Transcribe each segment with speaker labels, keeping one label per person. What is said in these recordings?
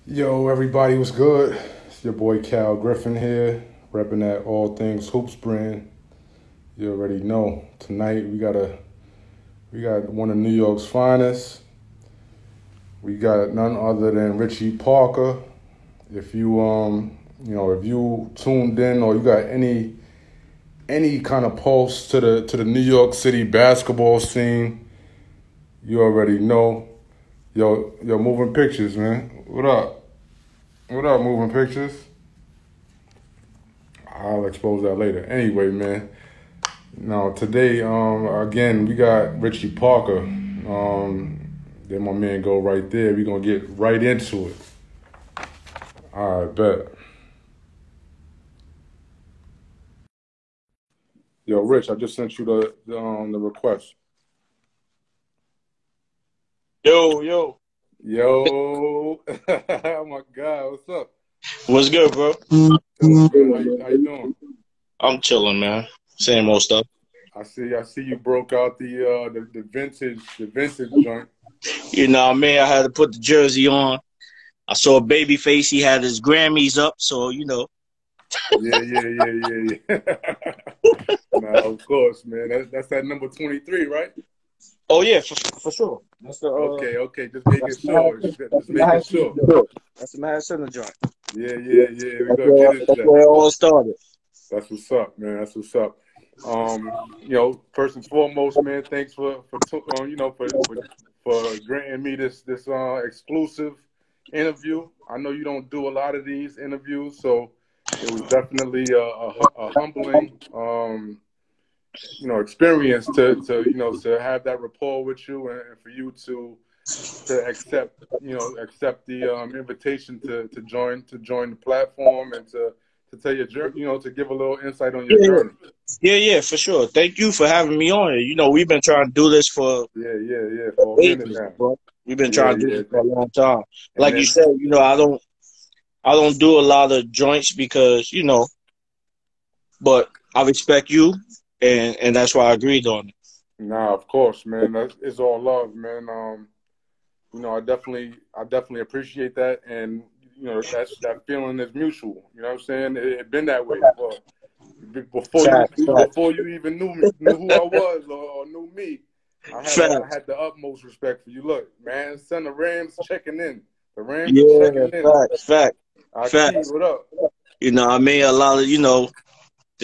Speaker 1: Yo, everybody, was good? It's your boy Cal Griffin here, repping at All Things Hoops brand. You already know. Tonight we got one of New York's finest. We got none other than Richie Parker. If you if you tuned in or you got any kind of pulse to the New York City basketball scene, you already know. Yo, moving pictures, man. What up? What up, moving pictures? I'll expose that later. Anyway, man. Now today, again, we got Richie Parker. Then my man go right there. We gonna get right into it. All right, bet. Yo, Rich, I just sent you the request.
Speaker 2: Yo, yo.
Speaker 1: Yo, oh my God, what's up?
Speaker 2: What's good, bro?
Speaker 1: Yo, what's good? How you doing?
Speaker 2: I'm chilling, man. Same old stuff.
Speaker 1: I see you broke out the vintage joint.
Speaker 2: You know what I mean? I had to put the jersey on. I saw Babyface. He had his Grammys up, so,
Speaker 1: Yeah. Nah, of course, man. That's that number 23, right?
Speaker 2: Oh, yeah, for sure. That's the,
Speaker 1: Okay. Just making sure. Just making
Speaker 2: Mad Center
Speaker 1: sure.
Speaker 2: joint. That's the Mad Center joint.
Speaker 1: Yeah. We're
Speaker 2: That's
Speaker 1: gonna get into
Speaker 2: that's where
Speaker 1: that.
Speaker 2: it all started.
Speaker 1: That's what's up, man. That's what's up. First and foremost, man, thanks for granting me this exclusive interview. I know you don't do a lot of these interviews, so it was definitely a humbling experience to have that rapport with you and for you to accept the invitation to join the platform and to tell your journey, to give a little insight on your
Speaker 2: Yeah,
Speaker 1: journey.
Speaker 2: yeah, for sure. Thank you for having me on here. We've been trying to do this for
Speaker 1: Yeah, for a minute
Speaker 2: ages,
Speaker 1: now.
Speaker 2: bro. We've been
Speaker 1: Yeah,
Speaker 2: trying to do
Speaker 1: yeah.
Speaker 2: this for a long time.
Speaker 1: And
Speaker 2: Like you
Speaker 1: then
Speaker 2: said, I don't do a lot of joints because, but I respect you, and that's why I agreed on it.
Speaker 1: nah, of course, man. It's all love, man. I definitely appreciate that, and that feeling is mutual. You know what I'm saying? It been that way before you
Speaker 2: Facts, facts,
Speaker 1: before you even knew who I was or knew me. I
Speaker 2: facts.
Speaker 1: had the utmost respect for you. Look, man, son, the Rams checking in. The Rams are
Speaker 2: Yeah,
Speaker 1: checking in.
Speaker 2: facts, facts,
Speaker 1: Akeem,
Speaker 2: facts.
Speaker 1: what up?
Speaker 2: I mean, a lot of the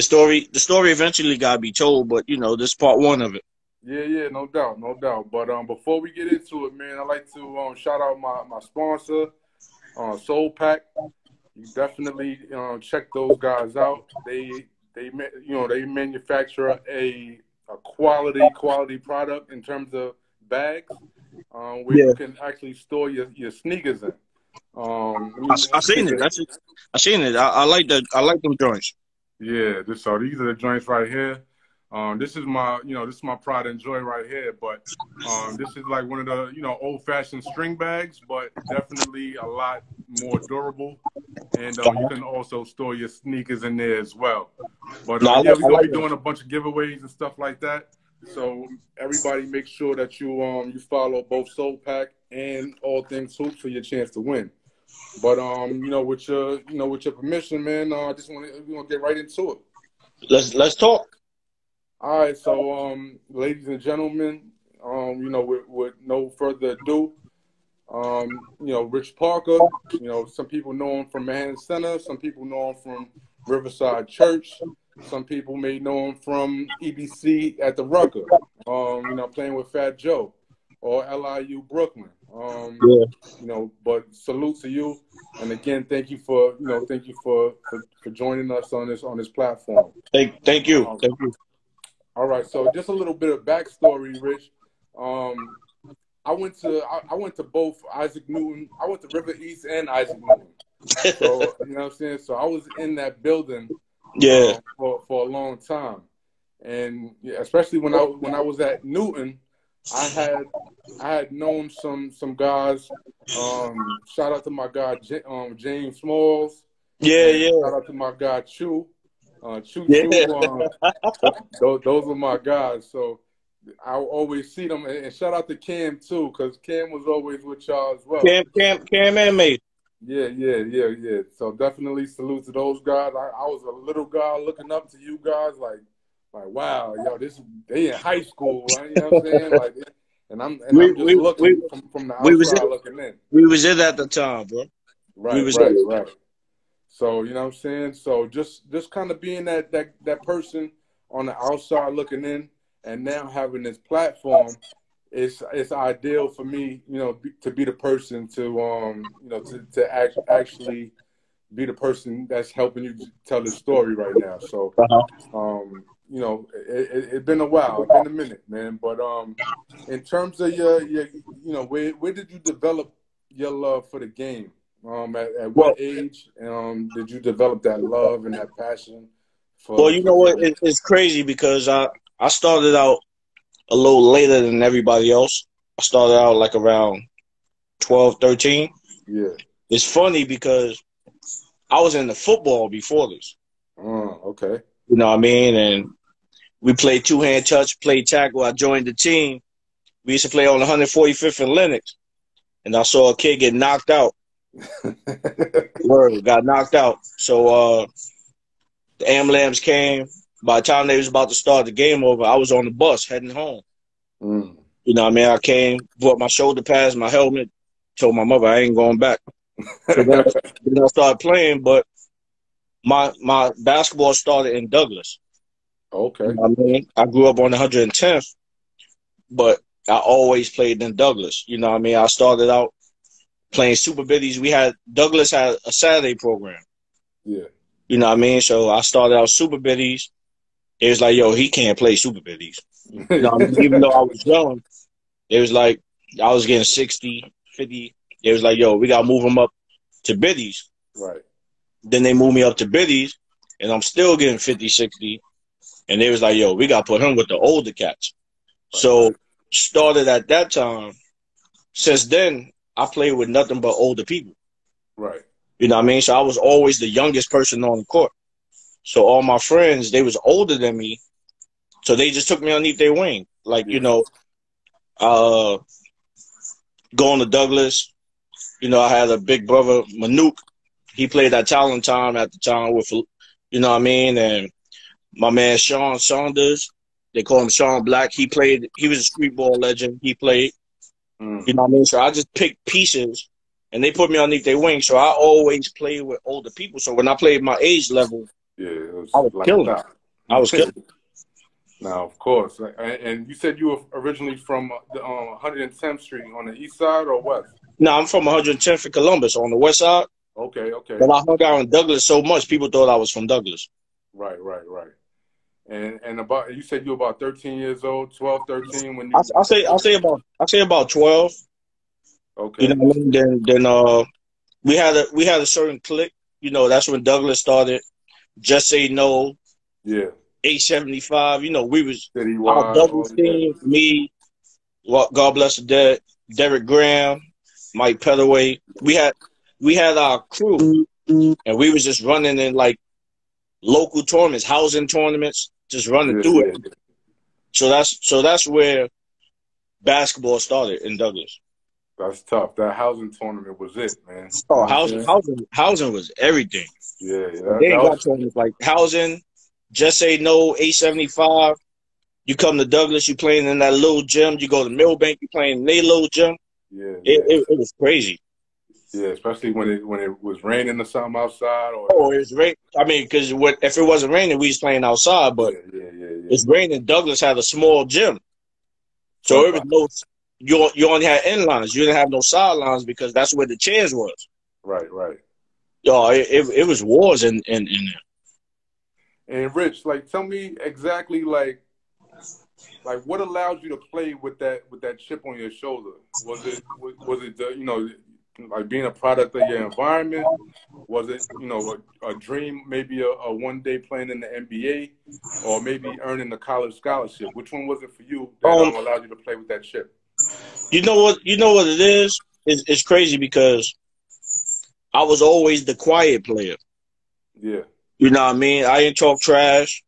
Speaker 2: story eventually gotta be told, but this part one of it.
Speaker 1: Yeah, no doubt, no doubt. But before we get into it, man, I'd like to shout out my sponsor, Soul Pack. You definitely check those guys out. They manufacture a quality product in terms of bags, where
Speaker 2: Yeah,
Speaker 1: you can actually store your sneakers in.
Speaker 2: I seen it. That's it. I seen it. I like that. I like them joints.
Speaker 1: Yeah, so these are the joints right here. This is my pride and joy right here. But this is like one of the old-fashioned string bags, but definitely a lot more durable. And you can also store your sneakers in there as well. But
Speaker 2: No,
Speaker 1: yeah, we're
Speaker 2: I
Speaker 1: gonna
Speaker 2: like
Speaker 1: be
Speaker 2: them.
Speaker 1: doing a bunch of giveaways and stuff like that. So everybody, make sure that you follow both Soul Pack and All Things Hoops for your chance to win. But with your permission, man, I just we're gonna get right into it.
Speaker 2: Let's talk.
Speaker 1: All right, so ladies and gentlemen, with no further ado, Rich Parker. Some people know him from Manhattan Center. Some people know him from Riverside Church. Some people may know him from EBC at the Rucker. Playing with Fat Joe or LIU Brooklyn.
Speaker 2: Yeah.
Speaker 1: But salute to you, and again, thank you for joining us on this platform.
Speaker 2: Thank you.
Speaker 1: Um,
Speaker 2: Thank you.
Speaker 1: all right, so just a little bit of backstory, Rich. Um, I went to both Isaac Newton. I went to River East and Isaac Newton. So you know what I'm saying. So I was in that building
Speaker 2: Yeah.
Speaker 1: for a long time, and yeah, especially when I was at Newton, I had known some guys. Shout out to my guy James Smalls,
Speaker 2: Yeah.
Speaker 1: and
Speaker 2: Yeah.
Speaker 1: shout out to my guy Chu. Choo
Speaker 2: Yeah.
Speaker 1: Choo. Those are my guys. So I always see them, and shout out to Cam too, because Cam was always with y'all as well.
Speaker 2: Cam and May.
Speaker 1: Yeah. So definitely salute to those guys. I was a little guy looking up to you guys, like wow, yo, they in high school, right? You know what I'm saying? Like, and
Speaker 2: We
Speaker 1: I'm just
Speaker 2: we we
Speaker 1: looking from the
Speaker 2: we was
Speaker 1: outside
Speaker 2: in,
Speaker 1: looking in.
Speaker 2: we was in at the time, bro. We
Speaker 1: Right,
Speaker 2: was
Speaker 1: right,
Speaker 2: in.
Speaker 1: right. So you know what I'm saying. So just kind of being that person on the outside looking in, and now having this platform, it's ideal for me, to be the person to actually be the person that's helping you tell the story right now. So it's been a while, it's been a minute, man. But in terms of your where did you develop your love for the game? At what
Speaker 2: Well,
Speaker 1: age did you develop that love and that passion
Speaker 2: well,
Speaker 1: for
Speaker 2: you know what?
Speaker 1: the
Speaker 2: It's crazy because I started out a little later than everybody else. I started out like around 12, 13.
Speaker 1: yeah.
Speaker 2: It's funny because I was in the football before this.
Speaker 1: Okay.
Speaker 2: You know what I mean? And we played two-hand touch, played tackle. I joined the team. We used to play on 145th and Lennox. And I saw a kid get knocked out. Word, got knocked out. So the ambulance came. By the time they was about to start the game over, I was on the bus heading home.
Speaker 1: Mm.
Speaker 2: You know what I mean? I came, brought my shoulder pads, my helmet, told my mother I ain't going back. So then I started playing, but my basketball started in Douglas. You
Speaker 1: Okay.
Speaker 2: know what I mean? I grew up on 110th, but I always played in Douglas. You know what I mean? I started out playing super biddies. Douglas had a Saturday program.
Speaker 1: Yeah.
Speaker 2: You know what I mean? So I started out super biddies. It was like, yo, he can't play super biddies. You know what I mean? Even though I was young, it was like I was getting 60, 50. It was like, yo, we got to move him up to biddies.
Speaker 1: Right.
Speaker 2: Then they moved me up to biddies, and I'm still getting 50, 60. And they was like, yo, we got to put him with the older cats. So
Speaker 1: Right.
Speaker 2: started at that time. Since then, I played with nothing but older people.
Speaker 1: Right.
Speaker 2: You know what I mean? So I was always the youngest person on the court. So all my friends, they was older than me. So they just took me underneath their wing. Like,
Speaker 1: Yeah.
Speaker 2: uh, going to Douglas, I had a big brother, Manuk. He played at Talent Time at the time with, you know what I mean? And my man, Sean Saunders, they call him Sean Black. He was a street ball legend. He played,
Speaker 1: Mm.
Speaker 2: you know what I mean? So I just picked pieces and they put me underneath their wing. So I always played with older people. So when I played my age level,
Speaker 1: Yeah, it
Speaker 2: I
Speaker 1: was
Speaker 2: was
Speaker 1: like
Speaker 2: killing it.
Speaker 1: that.
Speaker 2: I was killing it.
Speaker 1: Now, of course. And you said you were originally from the 110th Street on the east side or west?
Speaker 2: No, I'm from 110th in Columbus on the west side.
Speaker 1: Okay, okay.
Speaker 2: But I hung out in Douglas so much, people thought I was from Douglas.
Speaker 1: Right. And about you said you were about 13 years old, 12, 13 when you
Speaker 2: I say about 12. You know
Speaker 1: Okay.
Speaker 2: what I mean? Then we had a certain clique. That's when Douglas started. Just Say No,
Speaker 1: Yeah.
Speaker 2: 875. We was our
Speaker 1: Citywide,
Speaker 2: Douglas
Speaker 1: all yeah.
Speaker 2: team. Me, God bless the dead, Derek Graham, Mike Pettaway. We had our crew, and we was just running in like local tournaments, housing tournaments, just running through it.
Speaker 1: Yeah.
Speaker 2: So that's where basketball started in Douglas.
Speaker 1: That's tough. That housing tournament was it, man. You know
Speaker 2: Oh,
Speaker 1: what I'm saying?
Speaker 2: housing was everything.
Speaker 1: Yeah,
Speaker 2: They
Speaker 1: that
Speaker 2: ain't got
Speaker 1: was
Speaker 2: tournaments like housing. Just Say No, 875. You come to Douglas, you playing in that little gym. You go to Millbank, you playing in their little gym. It was crazy.
Speaker 1: Yeah, especially when it was raining or something outside or
Speaker 2: Oh, it was rain. I mean, because if it wasn't raining, we was playing outside. But
Speaker 1: yeah.
Speaker 2: it's raining. Douglas had a small gym, so
Speaker 1: Talk
Speaker 2: it was
Speaker 1: about
Speaker 2: no. You only had end lines. You didn't have no sidelines because that's where the chairs was.
Speaker 1: right.
Speaker 2: Yo, it was wars in there.
Speaker 1: And Rich, like, tell me exactly, like what allowed you to play with that chip on your shoulder? Was it like being a product of your environment? Was it a dream, maybe a one day playing in the NBA, or maybe earning a college scholarship? Which one was it for you that allowed you to play with that chip?
Speaker 2: You know what? You know what it is? It's crazy because I was always the quiet player.
Speaker 1: Yeah.
Speaker 2: You know what I mean? I didn't talk trash.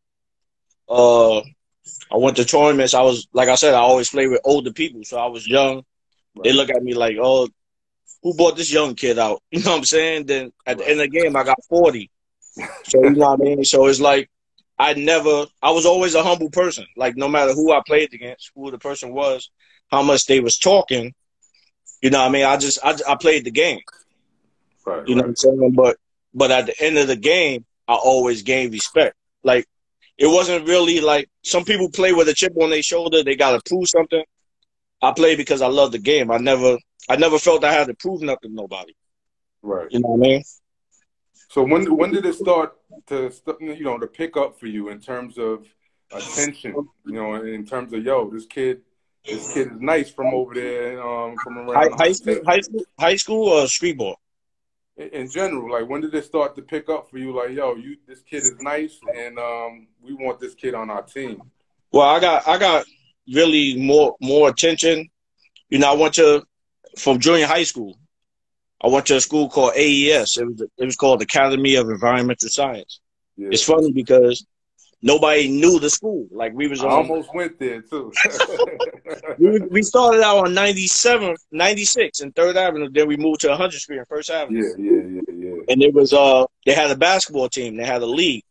Speaker 2: I went to tournaments. I was, like I said, I always played with older people. So I was young. They
Speaker 1: Right.
Speaker 2: look at me like, oh, who brought this young kid out? You know what I'm saying? Then at the end of the game, I got 40. So, you know what I mean? So it's like, I was always a humble person. Like, no matter who I played against, who the person was, how much they was talking, you know what I mean? I played the game.
Speaker 1: Right,
Speaker 2: you know what I'm saying? But at the end of the game, I always gained respect. Like, it wasn't really like some people play with a chip on their shoulder. They got to prove something. I played because I love the game. I never felt I had to prove nothing to nobody.
Speaker 1: Right.
Speaker 2: You know what I mean?
Speaker 1: So when did it start to pick up for you in terms of attention? You know, in terms of this kid is nice from over there, from around
Speaker 2: High school or street ball?
Speaker 1: In general, like when did it start to pick up for you? Like, this kid is nice, and we want this kid on our team.
Speaker 2: Well, I got really more attention. You know, I went from junior high school. I went to a school called AES. It was called Academy of Environmental Science. Yeah. It's funny because nobody knew the school. Like I
Speaker 1: almost went there too.
Speaker 2: we started out on 96 and 3rd Avenue. Then we moved to 100th Street and 1st Avenue.
Speaker 1: Yeah.
Speaker 2: And it was they had a basketball team. They had a league,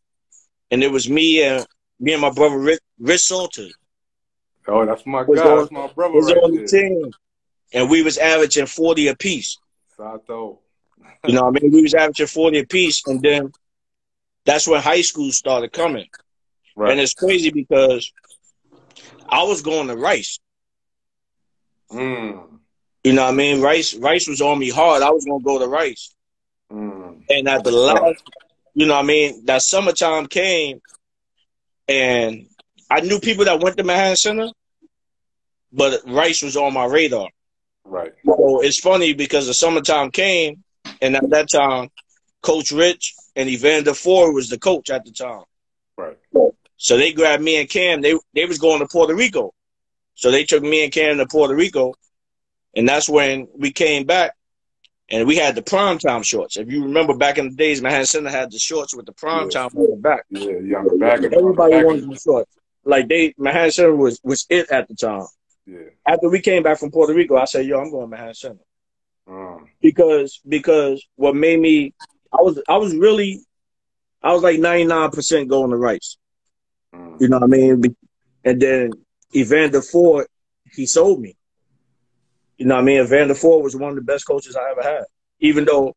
Speaker 2: and it was me and my brother Rich Salter.
Speaker 1: Oh, that's my guy. That's my brother
Speaker 2: was
Speaker 1: right
Speaker 2: on
Speaker 1: there.
Speaker 2: The team, and we was averaging 40 apiece.
Speaker 1: Sato.
Speaker 2: You know what I mean? We was averaging 40 apiece, and then that's when high school started coming. Right. And it's crazy because I was going to Rice.
Speaker 1: Mm.
Speaker 2: You know what I mean? Rice was on me hard. I was going to go to Rice.
Speaker 1: Mm.
Speaker 2: And at the last, you know what I mean, that summertime came, and I knew people that went to Manhattan Center, but Rice was on my radar.
Speaker 1: Right.
Speaker 2: So it's funny because the summertime came, and at that time, Coach Rich and Evander Ford was the coach at the time.
Speaker 1: Right.
Speaker 2: So they grabbed me and Cam. They was going to Puerto Rico. So they took me and Cam to Puerto Rico, and that's when we came back, and we had the primetime shorts. If you remember back in the days, Manhattan Center had the shorts with the primetime on the back.
Speaker 1: Yeah, on the back.
Speaker 2: Everybody wanted the shorts. Like Manhattan Center was it at the time.
Speaker 1: Yeah. After
Speaker 2: we came back from Puerto Rico, I said, I'm going to Manhattan Center. Because what made me, I was like 99% going to Rice. You know what I mean? And then Evander Ford, he sold me. You know what I mean? Evander Ford was one of the best coaches I ever had. Even though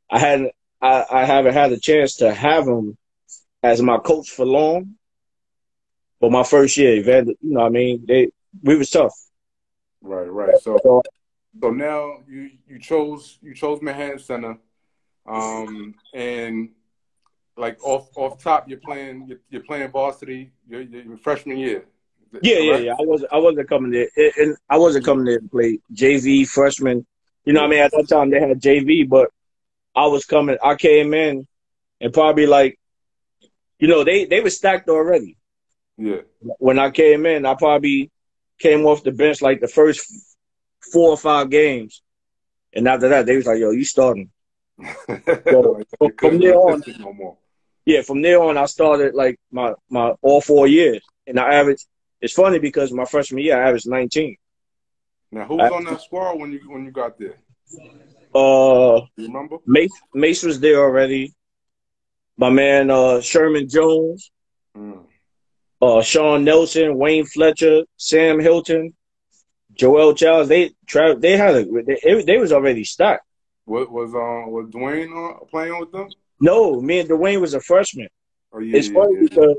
Speaker 2: I haven't had a chance to have him as my coach for long. But my first year, Evander, you know what I mean? We was tough.
Speaker 1: Right. So now you chose Manhattan Center, and like off top, you're playing varsity your freshman year.
Speaker 2: Yeah. I wasn't coming there, and I wasn't coming there to play JV freshman. You know what I mean? At that time they had JV, but I came in, and probably like, they were stacked already.
Speaker 1: Yeah. When
Speaker 2: I came in, I probably came off the bench like the first 4 or 5 games, and after that they was like, you starting. So from there on,
Speaker 1: no more.
Speaker 2: Yeah, from there on I started like my all 4 years, and I averaged. It's funny because my freshman year I averaged 19.
Speaker 1: Now who was on that squad when you got there? You remember?
Speaker 2: Mace was there already. My man Sherman Jones. Sean Nelson, Wayne Fletcher, Sam Hilton, Joel Childs. They was already stacked.
Speaker 1: Was Dwayne playing with them?
Speaker 2: No, me and Dwayne was a freshman.
Speaker 1: Oh yeah.
Speaker 2: It's funny because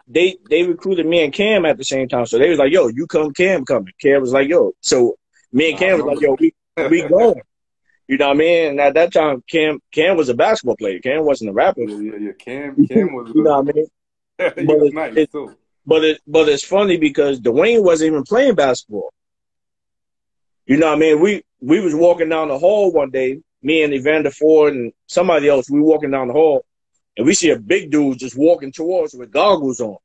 Speaker 2: they recruited me and Cam at the same time. So they was like, you come, Cam coming. Cam was like, So me and Cam was like, we going. You know what I mean? And at that time, Cam was a basketball player. Cam wasn't a rapper.
Speaker 1: Yeah. Cam was.
Speaker 2: You know what I mean? But it's funny because Dwayne wasn't even playing basketball. You know what I mean? We was walking down the hall one day, me and Evander Ford and somebody else. We walking down the hall, and we see a big dude just walking towards us with goggles on.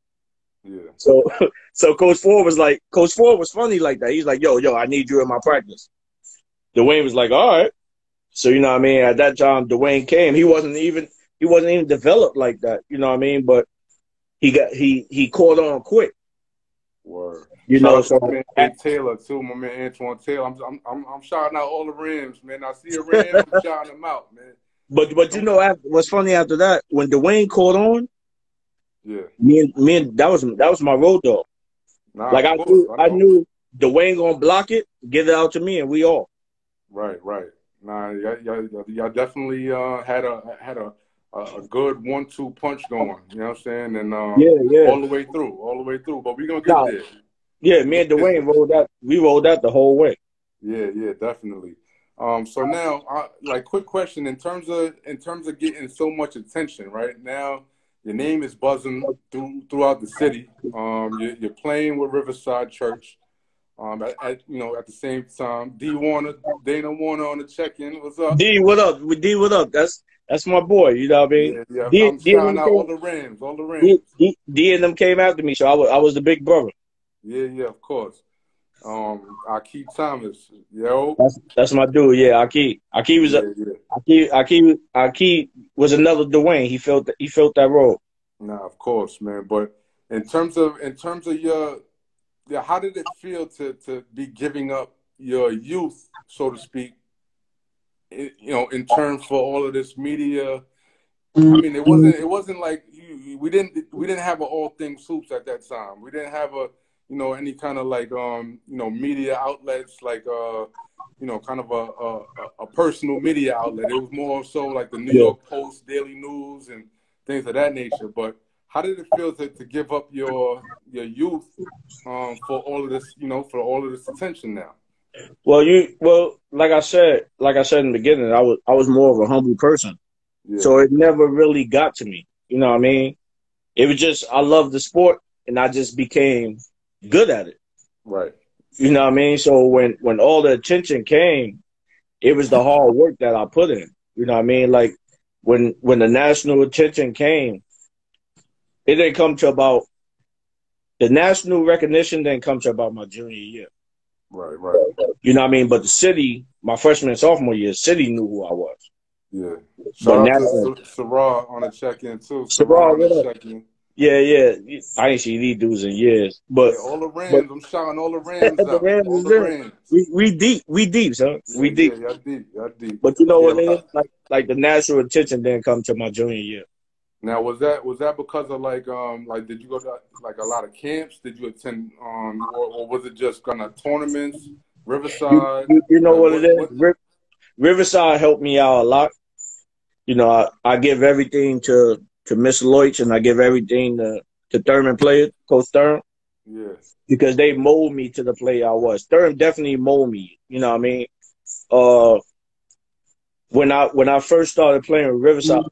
Speaker 1: Yeah.
Speaker 2: So Coach Ford was funny like that. He's like, yo, I need you in my practice. Dwayne was like, all right. So you know what I mean? At that time, Dwayne came. He wasn't even developed like that. You know what I mean? But he caught on quick.
Speaker 1: Word.
Speaker 2: You
Speaker 1: Shout
Speaker 2: know,
Speaker 1: out to
Speaker 2: so
Speaker 1: my man A. Taylor too, my man Antoine Taylor. I'm shouting out all the rims, man. I see a rim, I'm shouting them out, man.
Speaker 2: but you know, what's funny after that, when Dwayne caught on,
Speaker 1: Yeah.
Speaker 2: me and that was my road dog.
Speaker 1: Nah,
Speaker 2: Like
Speaker 1: of course, I
Speaker 2: I
Speaker 1: know.
Speaker 2: knew Dwayne gonna block it, give it out to me, and we all.
Speaker 1: Right. Nah, y'all definitely had a good 1-2 punch going. You know what I'm saying? And
Speaker 2: Yeah.
Speaker 1: all the way through. But we're gonna get
Speaker 2: Nah,
Speaker 1: there.
Speaker 2: yeah, me and Dwayne rolled that. We rolled that the whole way.
Speaker 1: Yeah, definitely. So now, like, quick question in terms of getting so much attention, right now, your name is buzzing throughout the city. You're playing with Riverside Church. At the same time, Dana Warner on the check-in. What's up?
Speaker 2: D, what up? D, what up? That's my boy. You know what I mean?
Speaker 1: Yeah.
Speaker 2: D,
Speaker 1: I'm
Speaker 2: D and
Speaker 1: shouting
Speaker 2: them
Speaker 1: out all
Speaker 2: came.
Speaker 1: the Rams, all the Rams.
Speaker 2: D and them came after me, so I was the big brother.
Speaker 1: Yeah, of course. Akeem Thomas, yo.
Speaker 2: That's my dude. Yeah, Aki was
Speaker 1: Yeah.
Speaker 2: Aki was another Dwayne. He felt that role.
Speaker 1: Nah, of course, man. But in terms of your, yeah, how did it feel to be giving up your youth, so to speak, in turn for all of this media? I mean, it wasn't like we didn't have all things hoops at that time. We didn't have any kind of like media outlets like kind of a personal media outlet. It was more so like the New
Speaker 2: Yeah.
Speaker 1: York Post, Daily News, and things of that nature. But how did it feel to give up your youth for all of this attention now?
Speaker 2: Well, like I said in the beginning, I was more of a humble person.
Speaker 1: Yeah.
Speaker 2: So it never really got to me. You know what I mean? It was just I loved the sport and I just became good at it.
Speaker 1: Right.
Speaker 2: You know what I mean? So when all the attention came, it was the hard work that I put in. You know what I mean? Like when the national attention came, it didn't come to about the national recognition didn't come to about my junior year.
Speaker 1: Right.
Speaker 2: You know what I mean? But the city, my freshman and sophomore year, city knew who I was.
Speaker 1: Yeah.
Speaker 2: But
Speaker 1: Shout out
Speaker 2: now,
Speaker 1: to Sarah on the check-in too.
Speaker 2: Sarah,
Speaker 1: Sarah on
Speaker 2: what
Speaker 1: the
Speaker 2: up?
Speaker 1: check-in.
Speaker 2: Yeah. I ain't seen these dudes in years. But
Speaker 1: Yeah, all the
Speaker 2: but
Speaker 1: Rams. I'm shouting all the Rams
Speaker 2: the
Speaker 1: out.
Speaker 2: Rams
Speaker 1: All
Speaker 2: is
Speaker 1: the
Speaker 2: there.
Speaker 1: Rams.
Speaker 2: We deep, son. We
Speaker 1: Yeah.
Speaker 2: deep.
Speaker 1: Y'all deep.
Speaker 2: But you know
Speaker 1: Yeah.
Speaker 2: what it is? Like the national attention didn't come to my junior year.
Speaker 1: Now, was that because of like did you go to like a lot of camps? Did you attend or was it just kind of tournaments? Riverside.
Speaker 2: You know
Speaker 1: Like
Speaker 2: what it is?
Speaker 1: what?
Speaker 2: Riverside helped me out a lot. You know, I give everything to Miss Leutch and I give everything to Thurman players, Coach Thurman,
Speaker 1: Yeah.
Speaker 2: because they mold me to the player I was. Thurman definitely mold me. You know what I mean? When I first started playing with Riverside,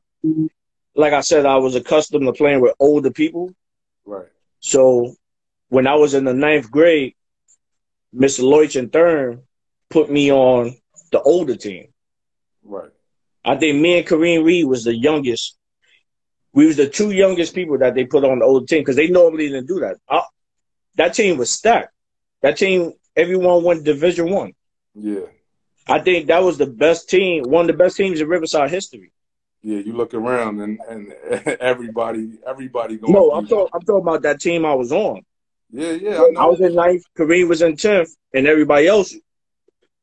Speaker 2: like I said, I was accustomed to playing with older people.
Speaker 1: Right.
Speaker 2: So when I was in the 9th grade, Mr. Leutch and Thurman put me on the older team.
Speaker 1: Right.
Speaker 2: I think me and Kareem Reed was the youngest. We was the 2 youngest people that they put on the older team because they normally didn't do that. That team was stacked. That team, everyone went Division I.
Speaker 1: Yeah.
Speaker 2: I think that was the best team, one of the best teams in Riverside history.
Speaker 1: Yeah, you look around and everybody going
Speaker 2: No,
Speaker 1: through
Speaker 2: I'm
Speaker 1: that.
Speaker 2: talking about that team I was on.
Speaker 1: Yeah, I
Speaker 2: I was
Speaker 1: know.
Speaker 2: in 9th, Kareem was in 10th, and everybody else,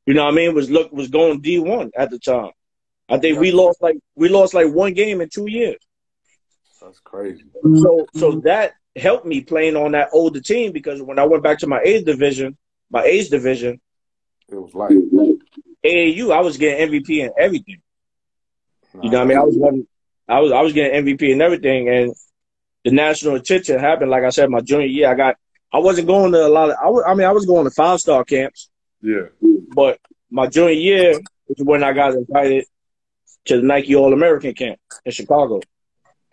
Speaker 2: you know what I mean, was going D1 at the time. I think
Speaker 1: Yeah,
Speaker 2: we lost like 1 game in 2 years.
Speaker 1: that's crazy.
Speaker 2: So that helped me playing on that older team because when I went back to my age division,
Speaker 1: It was like
Speaker 2: AAU, I was getting MVP and everything. You know what I mean? I was getting MVP and everything, and the national attention happened. Like I said, my junior year, I wasn't going to a lot of. I was going to 5-star camps.
Speaker 1: Yeah.
Speaker 2: But my junior year is when I got invited to the Nike All American camp in Chicago.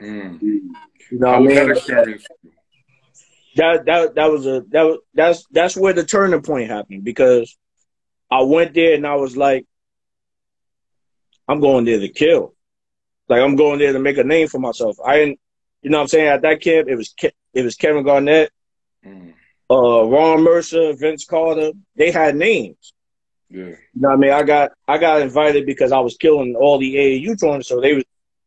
Speaker 1: Mm.
Speaker 2: You know
Speaker 1: How
Speaker 2: what
Speaker 1: was
Speaker 2: I mean?
Speaker 1: that experience?
Speaker 2: That's where the turning point happened because I went there and I was like, I'm going there to kill. Like I'm going there to make a name for myself. I didn't, you know what I'm saying? At that camp, it was Kevin Garnett, Ron Mercer, Vince Carter. They had names.
Speaker 1: Yeah.
Speaker 2: You know what I mean? I got invited because I was killing all the AAU tournaments. So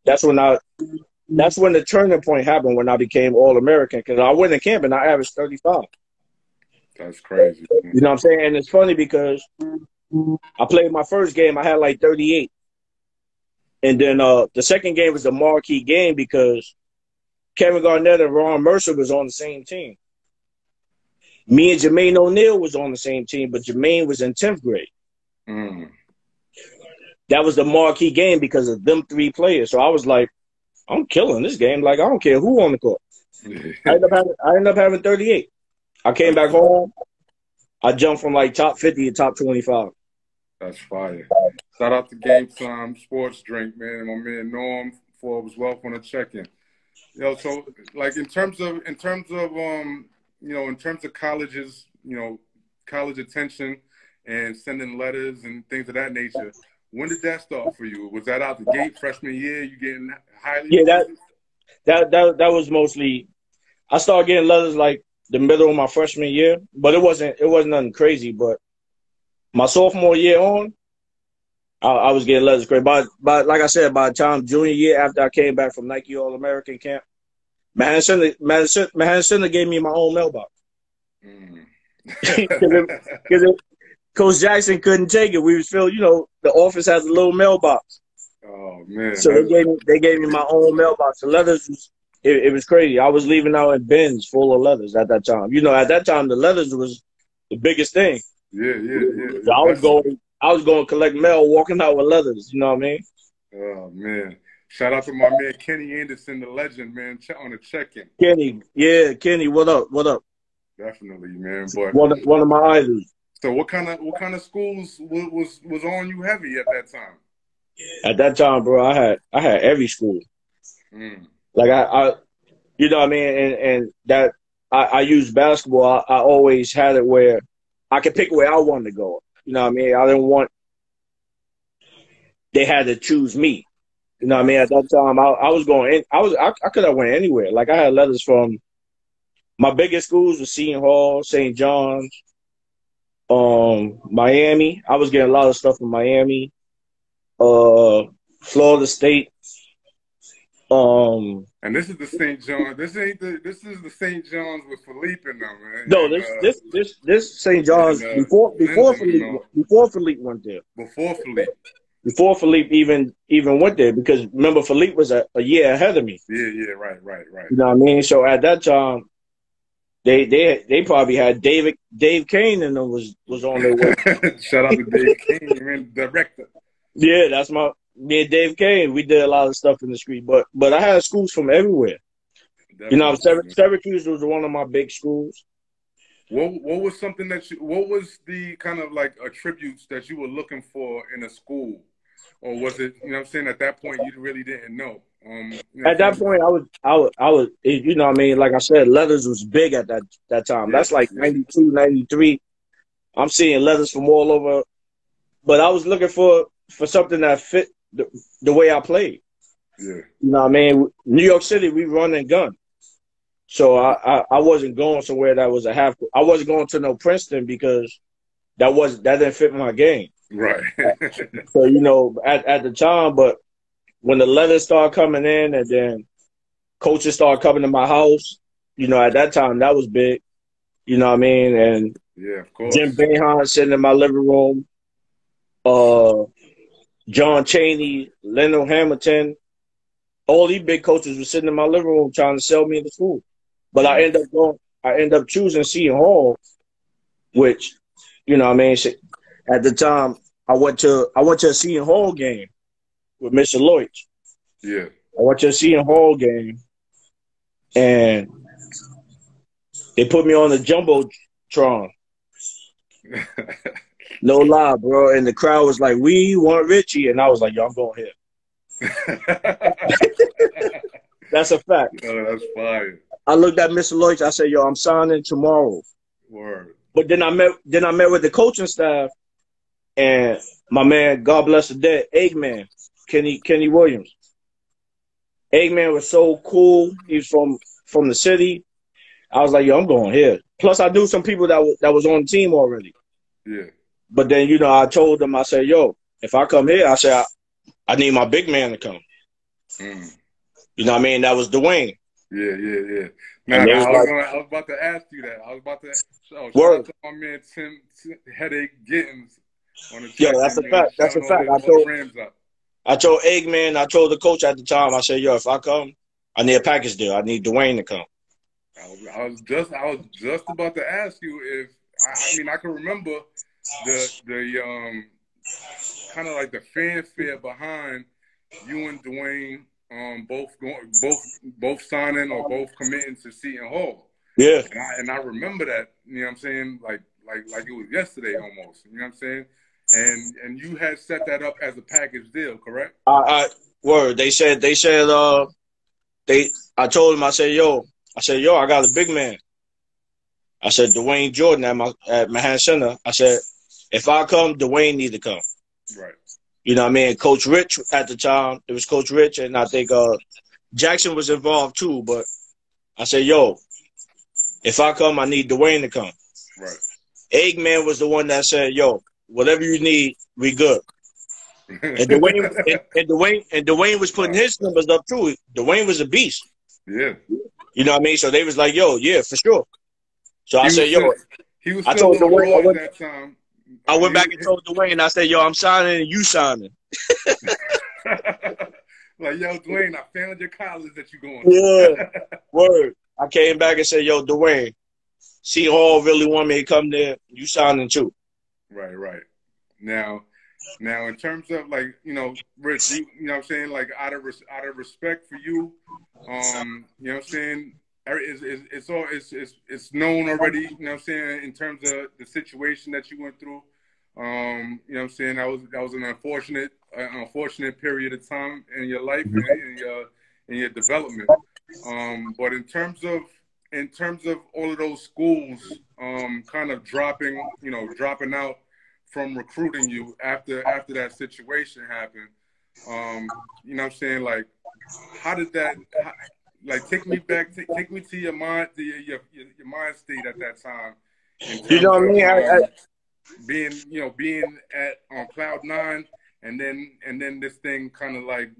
Speaker 2: that's when the turning point happened when I became All American because I went in camp and I averaged 35.
Speaker 1: That's crazy.
Speaker 2: You know what I'm saying? And it's funny because I played my first game, I had like 38. And then the second game was a marquee game because Kevin Garnett and Ron Mercer was on the same team. Me and Jermaine O'Neal was on the same team, but Jermaine was in 10th grade.
Speaker 1: Mm.
Speaker 2: That was the marquee game because of them three players. So I was like, I'm killing this game. Like, I don't care who on the court. I ended up having 38. I came back home. I jumped from like top 50 to top 25.
Speaker 1: That's fire. Shout out to Game Time Sports Drink, man. My man Norm Forbes, welcome to check-in. Yo, so like in terms of colleges, college attention and sending letters and things of that nature. When did that start for you? Was that out the gate freshman year? You getting highly?
Speaker 2: Yeah, that was mostly. I started getting letters like the middle of my freshman year, but it wasn't nothing crazy. But my sophomore year on, I was getting letters crazy. But like I said, by the time junior year, after I came back from Nike All American camp, Manhattan Center gave me my own mailbox. Because Coach Jackson couldn't take it. We was filled, the office has a little mailbox.
Speaker 1: Oh man!
Speaker 2: So they gave me my own mailbox. The letters it was crazy. I was leaving out in bins full of letters at that time. At that time the letters was the biggest thing.
Speaker 1: Yeah.
Speaker 2: So I was going to collect mail, walking out with letters. You know what I mean?
Speaker 1: Oh man! Shout out to my man Kenny Anderson, the legend, man. On the check-in.
Speaker 2: Kenny, what up? What up?
Speaker 1: Definitely, man. But
Speaker 2: one of my idols.
Speaker 1: So what kind of schools was on you heavy at that time?
Speaker 2: At that time, bro, I had every school. Like I you know what I mean, and that I used basketball. I always had it where I could pick where I wanted to go. You know what I mean? I didn't want they had to choose me. You know what I mean? At that time, I was going in. I could have went anywhere. Like I had letters from my biggest schools was Seton Hall, St. John's, Miami. I was getting a lot of stuff from Miami, Florida State.
Speaker 1: And this is the St. John. This is the St. John's with Philippe in them, man.
Speaker 2: No, this St. John's before Philippe went there. Before Philippe even went there, because remember Philippe was a year ahead of me.
Speaker 1: Yeah, right.
Speaker 2: You know what I mean? So at that time, they probably had Dave Kane and them was on their way.
Speaker 1: Shout out to Dave Kane, man, director.
Speaker 2: Yeah, that's me and Dave Kane. We did a lot of stuff in the street, but I had schools from everywhere. Definitely. Syracuse was one of my big schools.
Speaker 1: What was something what was the kind of like attributes that you were looking for in a school? Or was it, what I'm saying, at that point you really didn't know?
Speaker 2: At that point, I was, you know what I mean? Like I said, letters was big at that time. That's like 92, 93. I'm seeing letters from all over. But I was looking for something that fit the way I played.
Speaker 1: Yeah.
Speaker 2: You know what I mean? New York City, we run and gun. So I wasn't going somewhere that was a half. I wasn't going to no Princeton because that didn't fit my game.
Speaker 1: Right.
Speaker 2: So, at the time, but when the letters started coming in and then coaches started coming to my house, at that time, that was big. You know what I mean? And
Speaker 1: yeah, of course.
Speaker 2: Jim Boeheim sitting in my living room. John Chaney, Lionel Hamilton, all these big coaches were sitting in my living room trying to sell me into school. But I end up choosing Seton Hall, which, you know what I mean? At the time, I went to a Seton Hall game with Mr. Lloyd.
Speaker 1: Yeah.
Speaker 2: I went to a Seton Hall game, and they put me on the Jumbotron. No lie, bro. And the crowd was like, "We want Richie," and I was like, "Yo, I'm going here." That's a fact.
Speaker 1: Oh, that's fire.
Speaker 2: I looked at Mr. Lloyd. I said, "Yo, I'm signing tomorrow."
Speaker 1: Word.
Speaker 2: But then I met with the coaching staff, and my man, God bless the dead, Eggman, Kenny Williams. Eggman was so cool. He was from the city. I was like, "Yo, I'm going here." Plus, I knew some people that was on the team already.
Speaker 1: Yeah.
Speaker 2: But then, I told them, I said, "Yo, if I come here," I said, I need my big man to come. You know what I mean? That was Dwayne.
Speaker 1: Yeah.
Speaker 2: And
Speaker 1: Now,
Speaker 2: they was like,
Speaker 1: I was about to ask you that. I was about to. Oh, shout out
Speaker 2: word.
Speaker 1: to my man Tim Headache Gittens on the
Speaker 2: Yo,
Speaker 1: check
Speaker 2: that's
Speaker 1: in.
Speaker 2: a fact. That's a
Speaker 1: Shouting
Speaker 2: fact.
Speaker 1: all the Rams up.
Speaker 2: I told Eggman, I told the coach at the time, I said, yo, if I come, I need a package deal. I need Dwayne to come.
Speaker 1: I was just about to ask you if I mean I can remember the kind of like the fanfare behind you and Dwayne both signing or both committing to Seton Hall.
Speaker 2: Yeah.
Speaker 1: And I remember that, you know what I'm saying, like it was yesterday almost. You know what I'm saying? And you had set that up as a package deal, correct?
Speaker 2: Word. I told him, I said, yo, I got a big man. I said, Dwayne Jordan at Manhattan Center. I said, if I come, Dwayne need to come.
Speaker 1: Right.
Speaker 2: You know what I mean? Coach Rich at the time, it was Coach Rich, and I think Jackson was involved too. But I said, yo, if I come, I need Dwayne to come.
Speaker 1: Right.
Speaker 2: Eggman was the one that said, yo, whatever you need, we good. And Dwayne was putting his numbers up too. Dwayne was a beast.
Speaker 1: Yeah.
Speaker 2: You know what I mean? So they was like, yo, yeah, for sure. So I said, yo,
Speaker 1: he was
Speaker 2: I
Speaker 1: still
Speaker 2: told Dwayne,
Speaker 1: at that time.
Speaker 2: I went back and told Dwayne, I said, yo, I'm signing and you signing.
Speaker 1: Like, yo, Dwayne, I found your college that you going
Speaker 2: to. Yeah, word. I came back and said, yo, Dwayne, Seton Hall really want me to come there. You signing too.
Speaker 1: Right. Now, in terms of like, you know, Rich, you know what I'm saying, like out of respect for you, you know what I'm saying, it's known already, you know what I'm saying, in terms of the situation that you went through. You know what I'm saying, that was an unfortunate period of time in your life and in your development. But in terms of all of those schools kind of dropping out from recruiting you after that situation happened, you know what I'm saying, like, how did that take me to your mind, your mind state at that time in terms
Speaker 2: you know what I mean?
Speaker 1: being on cloud nine, and then this thing kind of like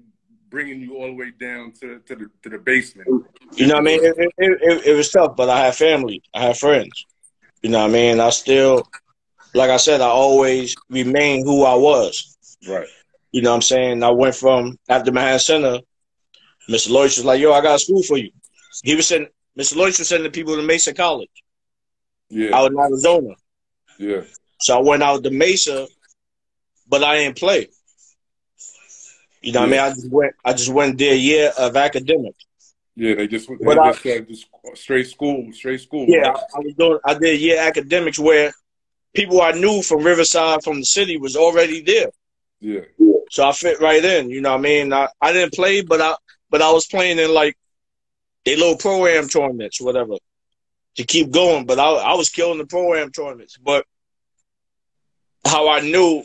Speaker 1: bringing you all the way down to the basement.
Speaker 2: You know what I mean? It was tough, but I had family. I had friends. You know what I mean? I still, like I said, I always remain who I was.
Speaker 1: Right.
Speaker 2: You know what I'm saying? I went from, after Manhattan Center, Mr. Lloyd was like, yo, I got a school for you. Mr. Lloyd was sending people to Mesa College.
Speaker 1: Yeah.
Speaker 2: Out in Arizona.
Speaker 1: Yeah.
Speaker 2: So I went out to Mesa, but I didn't play. You know what I mean? I just went there a year of academics.
Speaker 1: Yeah, they just straight school.
Speaker 2: Yeah,
Speaker 1: right?
Speaker 2: I did a year academics where people I knew from Riverside, from the city, was already there.
Speaker 1: Yeah.
Speaker 2: So I fit right in. You know what I mean? I didn't play, but I was playing in like they little pro-am tournaments, whatever, to keep going. But I was killing the pro-am tournaments. But how I knew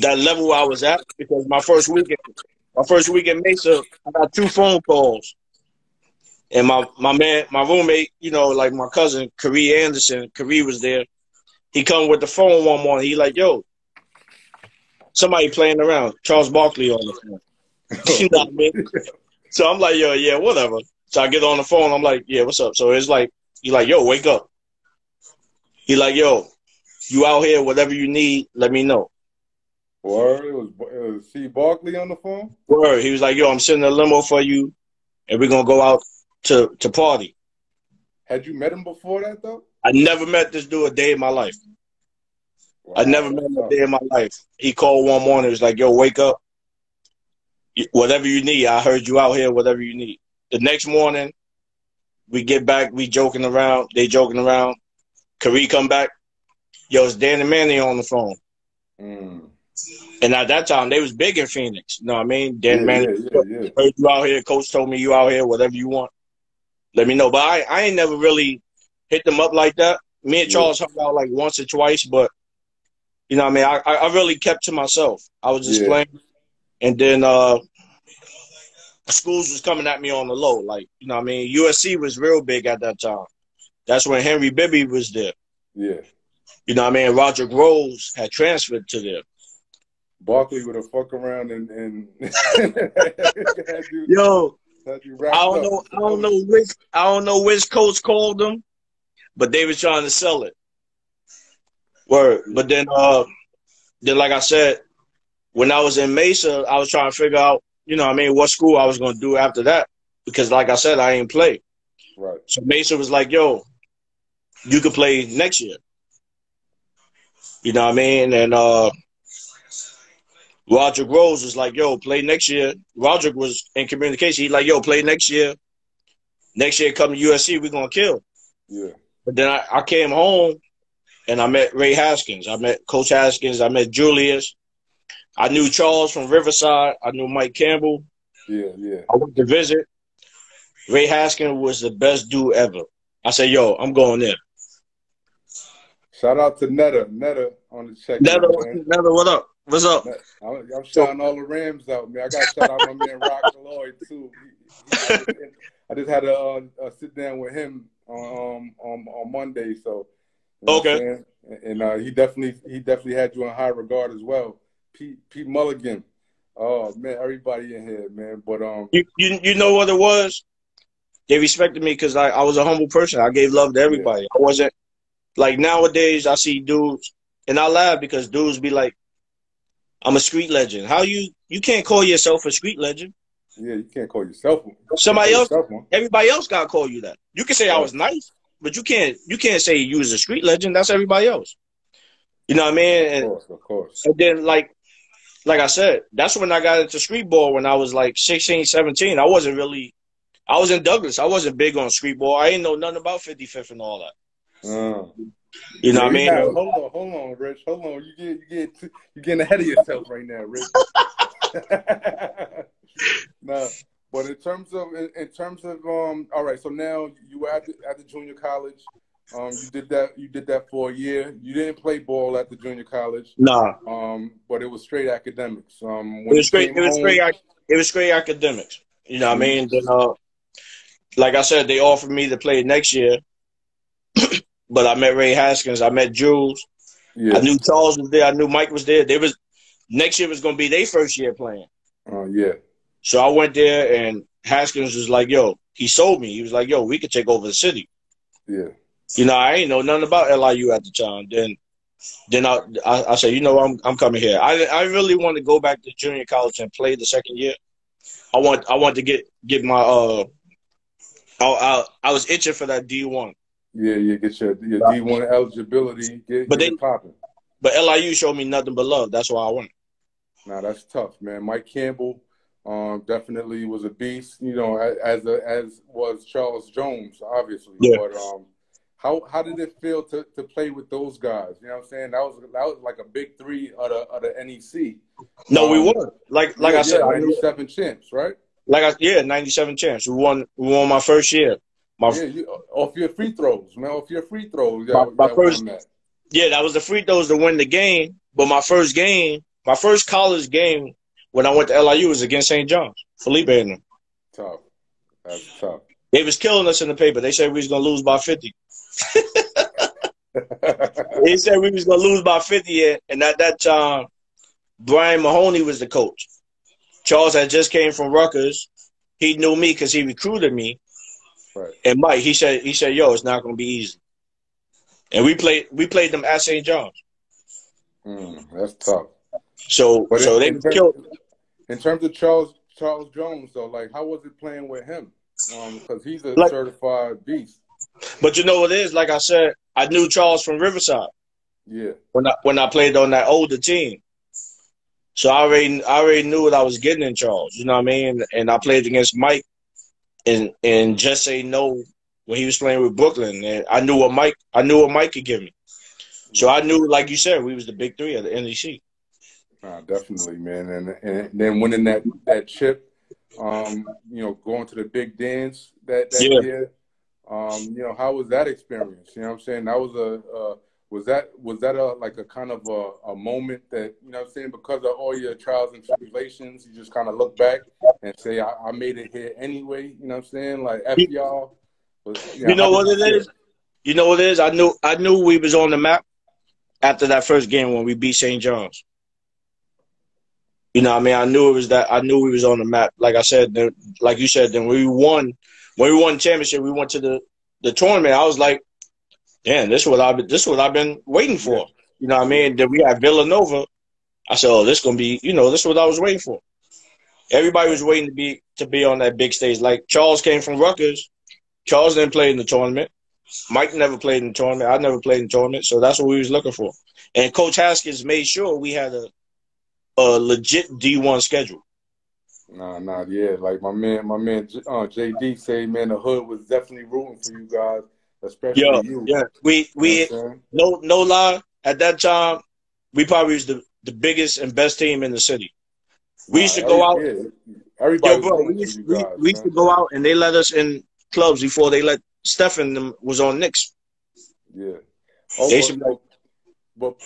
Speaker 2: that level I was at, because my first week in Mesa, I got 2 phone calls. And my roommate, you know, like my cousin, Karee Anderson, Karee was there. He come with the phone one morning. He like, yo, somebody playing around. Charles Barkley on the phone. You know what I mean? So I'm like, yo, yeah, whatever. So I get on the phone. I'm like, yeah, what's up? So it's like, he like, yo, wake up. He like, yo, you out here, whatever you need, let me know.
Speaker 1: Word, it was C. Barkley on the phone?
Speaker 2: Word. He was like, yo, I'm sending a limo for you, and we're going to go out to party.
Speaker 1: Had you met him before that, though?
Speaker 2: I never met this dude a day in my life. Wow, I never met him a day in my life. He called one morning. He was like, yo, wake up. Whatever you need. I heard you out here, whatever you need. The next morning, we get back. We joking around. They joking around. Karee come back. Yo, it's Danny Manning on the phone.
Speaker 1: Mm.
Speaker 2: And at that time, they was big in Phoenix. You know what I mean? Danny Manning.
Speaker 1: Yeah.
Speaker 2: Heard you out here. Coach told me you out here. Whatever you want, let me know. But I ain't never really hit them up like that. Me and Charles hung out like once or twice, but you know what I mean? I really kept to myself. I was just playing. And then schools was coming at me on the low. Like, you know what I mean? USC was real big at that time. That's when Henry Bibby was there.
Speaker 1: Yeah.
Speaker 2: You know what I mean? Roger Groves had transferred to there.
Speaker 1: Barkley would have fucked around and
Speaker 2: Yo,
Speaker 1: had you wrapped up.
Speaker 2: I don't know which coach called them, but they was trying to sell it. Word. But then like I said, when I was in Mesa, I was trying to figure out, you know what I mean, what school I was gonna do after that. Because like I said, I ain't play.
Speaker 1: Right.
Speaker 2: So Mesa was like, yo, you could play next year. You know what I mean? And Roger Groves was like, yo, play next year. Roger was in communication. He's like, yo, play next year. Next year come to USC, we're gonna kill.
Speaker 1: Yeah.
Speaker 2: But then I came home and I met Ray Haskins. I met Coach Haskins. I met Julius. I knew Charles from Riverside. I knew Mike Campbell.
Speaker 1: Yeah, yeah.
Speaker 2: I went to visit. Ray Haskins was the best dude ever. I said, yo, I'm going there.
Speaker 1: Shout out to Netta on the check.
Speaker 2: Netta, what up? What's up?
Speaker 1: I'm shouting all the Rams out, man. I got to shout out my man Rock Lloyd, too. I just had a sit down with him on Monday, so you know
Speaker 2: okay.
Speaker 1: And he definitely had you in high regard as well. Pete Mulligan. Oh man, everybody in here, man. But
Speaker 2: you know what it was? They respected me because I was a humble person. I gave love to everybody. Yeah. I wasn't like nowadays. I see dudes, and I laugh because dudes be like, "I'm a street legend." How you can't call yourself a street legend?
Speaker 1: Yeah, you can't call yourself one.
Speaker 2: Somebody else, everybody else got to call you that. You can say I was nice, but you can't say you was a street legend. That's everybody else. You know what I mean? And,
Speaker 1: of course.
Speaker 2: And then like I said, that's when I got into street ball when I was like 16, 17. I was in Douglas. I wasn't big on street ball. I ain't know nothing about 55th and all that. You know what I mean?
Speaker 1: Hold on, Rich. Hold on. You getting ahead of yourself right now, Rich. Nah, but in terms of all right. So now you were at the junior college. You did that for a year. You didn't play ball at the junior college.
Speaker 2: Nah.
Speaker 1: But it was straight academics.
Speaker 2: It was straight academics. You know what I mean? Then, like I said, they offered me to play next year. But I met Ray Haskins. I met Jules. Yeah. I knew Charles was there. I knew Mike was there. Next year was going to be their first year playing.
Speaker 1: Yeah.
Speaker 2: So I went there, and Haskins was like, yo, he sold me. He was like, yo, we could take over the city.
Speaker 1: Yeah.
Speaker 2: You know, I ain't know nothing about LIU at the time. Then I said, you know, I'm coming here. I really want to go back to junior college and play the second year. I want to get my I was itching for that D1.
Speaker 1: Yeah, you get your D1 eligibility, get it popping.
Speaker 2: But LIU showed me nothing but love. That's why I went.
Speaker 1: Nah, that's tough, man. Mike Campbell definitely was a beast, you know, as was Charles Jones, obviously. Yeah. But how did it feel to play with those guys? You know what I'm saying? That was like a big three of the NEC.
Speaker 2: No, we won. Like I said,
Speaker 1: 97 champs, right?
Speaker 2: 97 champs. We won my first year.
Speaker 1: Off your free throws, man. Off your free throws.
Speaker 2: That was the free throws to win the game. But my first college game when I went to LIU was against St. John's. Felipe and them.
Speaker 1: Tough. That's tough.
Speaker 2: They was killing us in the paper. They said we was gonna lose by 50. They said we was gonna lose by 50, and at that time, Brian Mahoney was the coach. Charles had just came from Rutgers. He knew me because he recruited me.
Speaker 1: Right.
Speaker 2: And Mike, he said, yo, it's not gonna be easy. And we played them at St. John's.
Speaker 1: That's tough.
Speaker 2: So they killed.
Speaker 1: In terms of Charles Jones, though, like, how was it playing with him? Because he's a certified beast.
Speaker 2: But you know what it is? Like I said, I knew Charles from Riverside. Yeah. When I played on that older team. So I already knew what I was getting in Charles. You know what I mean? And I played against Mike and Just Say No when he was playing with Brooklyn. And I knew what Mike could give me. So I knew, like you said, we was the big three of the NEC.
Speaker 1: Definitely, man. And then winning that chip, you know, going to the big dance that year. You know, how was that experience? You know what I'm saying? That was was that a kind of a moment that, you know what I'm saying, because of all your trials and tribulations, you just kind of look back and say, I made it here anyway, you know what I'm saying? Like, F y'all.
Speaker 2: You know what it is? You know what it is? I knew we was on the map after that first game when we beat St. John's. You know what I mean? I knew it was that. I knew we was on the map. Like I said, like you said, then when we won the championship, we went to the tournament. I was like, damn, this is what I've been waiting for.
Speaker 1: Yeah.
Speaker 2: You know what I mean? Then we had Villanova. I said, oh, this gonna be, this is what I was waiting for. Everybody was waiting to be on that big stage. Like Charles came from Rutgers. Charles didn't play in the tournament. Mike never played in the tournament. I never played in the tournament. So that's what we was looking for. And Coach Haskins made sure we had a legit D1 schedule.
Speaker 1: Yeah. Like my man, JD say, man, the hood was definitely rooting for you guys, especially you.
Speaker 2: Yeah. We no lie. At that time, we probably was the biggest and best team in the city. We used to go out.
Speaker 1: Yeah. Everybody
Speaker 2: we used to go out, and they let us in clubs before they let Stephen them was on Knicks.
Speaker 1: Yeah. But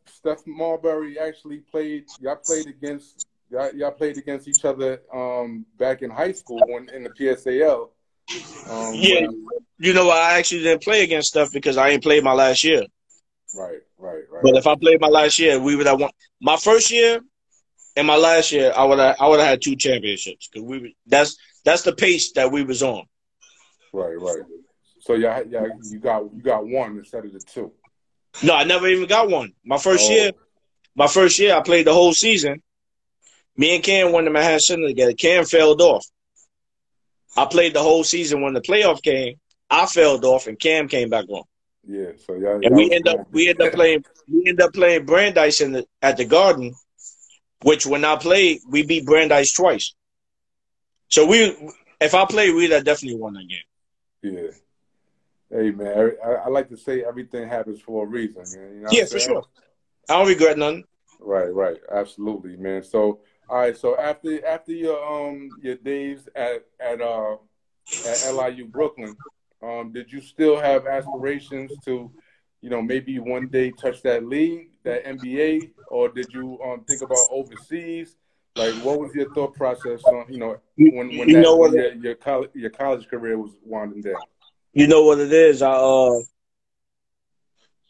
Speaker 1: Steph Marbury actually played. Y'all played against each other back in high school in the PSAL.
Speaker 2: I actually didn't play against Steph because I ain't played my last year.
Speaker 1: Right.
Speaker 2: But if I played my last year, we would have won. My first year and my last year, I would have had 2 championships because that's the pace that we was on.
Speaker 1: Right. So you got 1 instead of the 2.
Speaker 2: No, I never even got 1. My first year, I played the whole season. Me and Cam won the Manhattan Center together. Cam failed off. I played the whole season. When the playoff came, I failed off, and Cam came back on.
Speaker 1: Yeah, so y'all.
Speaker 2: And we end up playing Brandeis at the Garden, which when I played, we beat Brandeis twice. So if I played, we'd have definitely won that game.
Speaker 1: Yeah. Hey man, I like to say everything happens for a reason, man. You know
Speaker 2: yeah, for sure. I don't regret nothing.
Speaker 1: Right, absolutely, man. So, all right, so after your days at LIU Brooklyn, did you still have aspirations to, maybe one day touch that league, that NBA, or did you think about overseas? Like, what was your thought process on, when your college career was winding down?
Speaker 2: You know what it is?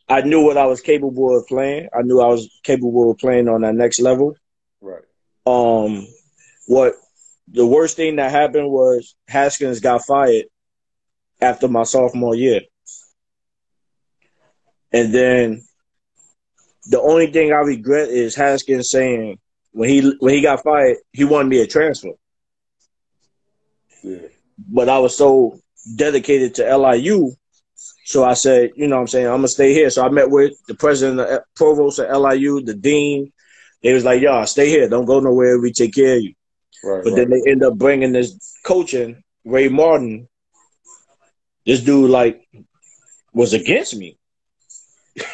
Speaker 2: I knew what I was capable of playing. I knew I was capable of playing on that next level.
Speaker 1: Right.
Speaker 2: What the worst thing that happened was Haskins got fired after my sophomore year. And then the only thing I regret is Haskins saying when he got fired, he wanted me to transfer.
Speaker 1: Yeah.
Speaker 2: But I was so dedicated to LIU. So I said, I'm going to stay here. So I met with the president, the provost of LIU, the dean. They was like, y'all, stay here. Don't go nowhere. We take care of you.
Speaker 1: Right.
Speaker 2: But then they end up bringing this coach in, Ray Martin. This dude, was against me.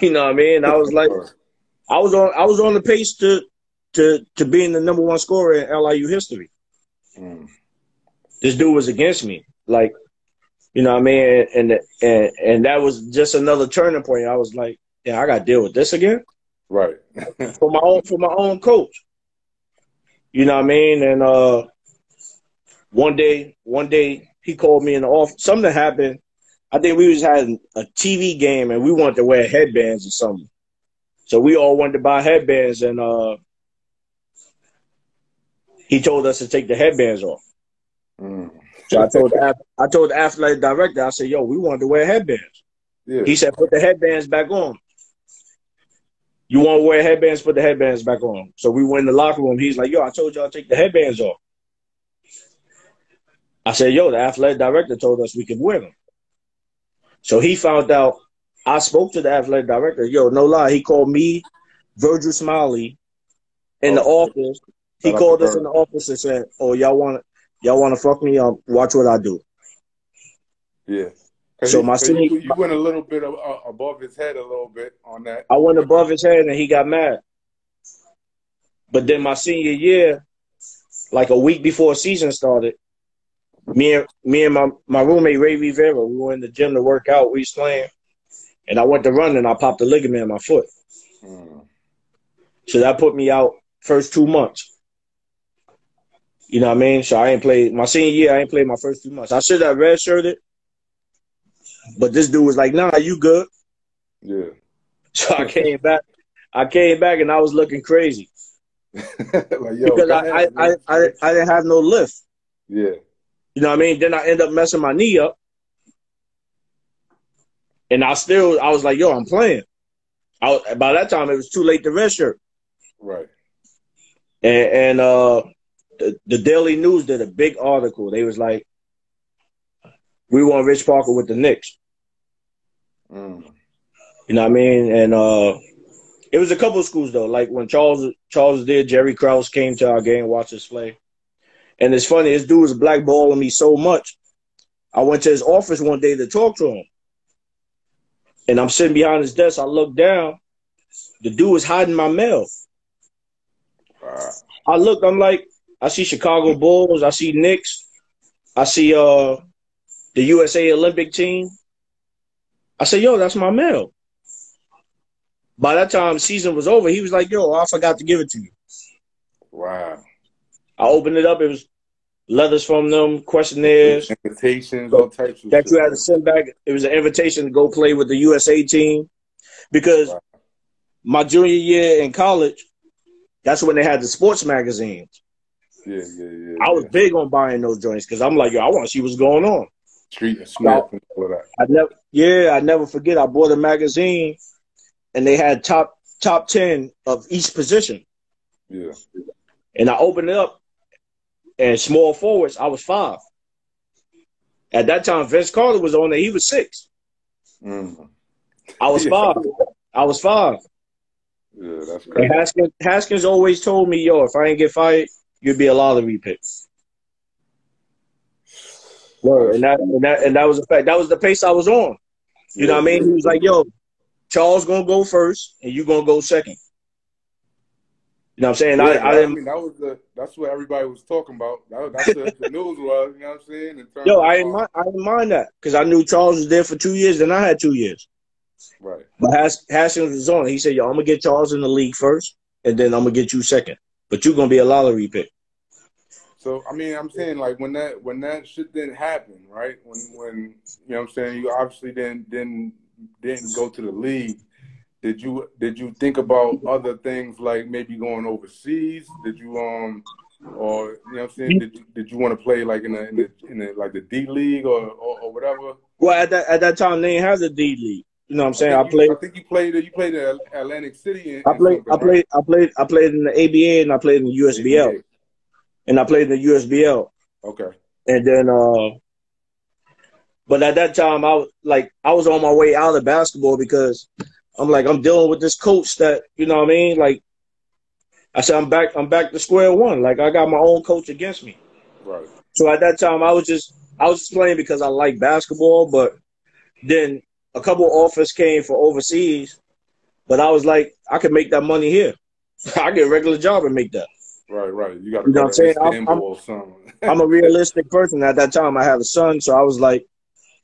Speaker 2: You know what I mean? I was like, I was on the pace to being the number 1 scorer in LIU history. This dude was against me. You know what I mean? And that was just another turning point. I was like, yeah, I got to deal with this again.
Speaker 1: Right.
Speaker 2: for my own coach. You know what I mean? And one day he called me in the office. Something happened. I think we was having a TV game and we wanted to wear headbands or something. So we all wanted to buy headbands, and he told us to take the headbands off. So I told the athletic director, I said, yo, we wanted to wear headbands.
Speaker 1: Yeah.
Speaker 2: He said, put the headbands back on. You want to wear headbands, put the headbands back on. So we went in the locker room. He's like, yo, I told y'all to take the headbands off. I said, yo, the athletic director told us we could wear them. So he found out. I spoke to the athletic director. Yo, no lie. He called me, Virgil Smiley, in the office. He called us in the office and said, oh, y'all want to fuck me up? Watch what I do.
Speaker 1: Yeah.
Speaker 2: So
Speaker 1: you went a little bit above his head a little bit on that.
Speaker 2: I went above his head and he got mad. But then my senior year, like a week before season started, me and my roommate Ray Rivera, we were in the gym to work out. We was playing, and I went to run and I popped a ligament in my foot. So that put me out first 2 months. You know what I mean? So I ain't played my senior year. I ain't played my first 2 months. I should have redshirted, but this dude was like, "Nah, you good."
Speaker 1: Yeah.
Speaker 2: So I came back and I was looking crazy.
Speaker 1: Like, yo,
Speaker 2: because
Speaker 1: go ahead, man.
Speaker 2: I didn't have no lift.
Speaker 1: Yeah.
Speaker 2: You know what I mean? Then I end up messing my knee up, and I was like, yo, I'm playing. By that time, it was too late to redshirt.
Speaker 1: Right.
Speaker 2: And the Daily News did a big article. They was like, we want Rich Parker with the Knicks.
Speaker 1: Mm.
Speaker 2: You know what I mean? And it was a couple of schools though. Like when Charles was there, Jerry Krause came to our game, watched us play. And it's funny, this dude was blackballing me so much. I went to his office one day to talk to him. And I'm sitting behind his desk. I look down. The dude was hiding my mail. I looked, I'm like, I see Chicago Bulls, I see Knicks, I see the USA Olympic team. I said, yo, that's my mail. By that time, the season was over. He was like, yo, I forgot to give it to you.
Speaker 1: Wow.
Speaker 2: I opened it up. It was letters from them, questionnaires.
Speaker 1: Invitations, all types of
Speaker 2: that
Speaker 1: shit.
Speaker 2: You had to send back. It was an invitation to go play with the USA team. Because my junior year in college, that's when they had the sports magazines.
Speaker 1: Yeah.
Speaker 2: I was big on buying those joints because I'm like, yo, I want to see what's going on.
Speaker 1: Street and Smith and all of
Speaker 2: that. I never forget. I bought a magazine, and they had top 10 of each position.
Speaker 1: Yeah.
Speaker 2: And I opened it up, and small forwards, I was 5. At that time, Vince Carter was on there. He was 6.
Speaker 1: Mm.
Speaker 2: I was 5. I was 5.
Speaker 1: Yeah, that's crazy.
Speaker 2: And Haskins always told me, yo, if I ain't get fired, you'd be a lottery pick. Word. And that was a fact. That was the pace I was on. You know what I mean? He was like, yo, Charles gonna go first, and you gonna go second. You know what I'm saying?
Speaker 1: I mean, that's what everybody was talking about. That's what the news was. You know what I'm saying?
Speaker 2: I didn't mind that because I knew Charles was there for 2 years, then I had 2 years.
Speaker 1: Right.
Speaker 2: But Haskins was on. He said, yo, I'm gonna get Charles in the league first, and then I'm gonna get you second. But you're gonna be a lottery pick.
Speaker 1: So I mean, I'm saying like when that shit didn't happen, right? When you know what I'm saying, you obviously didn't go to the league. Did you think about other things like maybe going overseas? Did you or you know what I'm saying? Did you want to play like in the like the D League or whatever?
Speaker 2: Well, at that time they didn't have the D League. You know what I'm saying?
Speaker 1: I think you played in Atlantic City.
Speaker 2: I played in the ABA and I played in the USBL.
Speaker 1: ABA.
Speaker 2: And I played in the USBL.
Speaker 1: Okay.
Speaker 2: And then but at that time I was on my way out of basketball because I'm dealing with this coach that, you know what I mean? Like I said, I'm back to square one. Like I got my own coach against me.
Speaker 1: Right.
Speaker 2: So at that time I was just playing because I like basketball, but then a couple offers came for overseas, but I was like, I could make that money here. I get a regular job and make that.
Speaker 1: Right. You got
Speaker 2: You know what I'm saying? I'm a realistic person. At that time, I had a son, so I was like,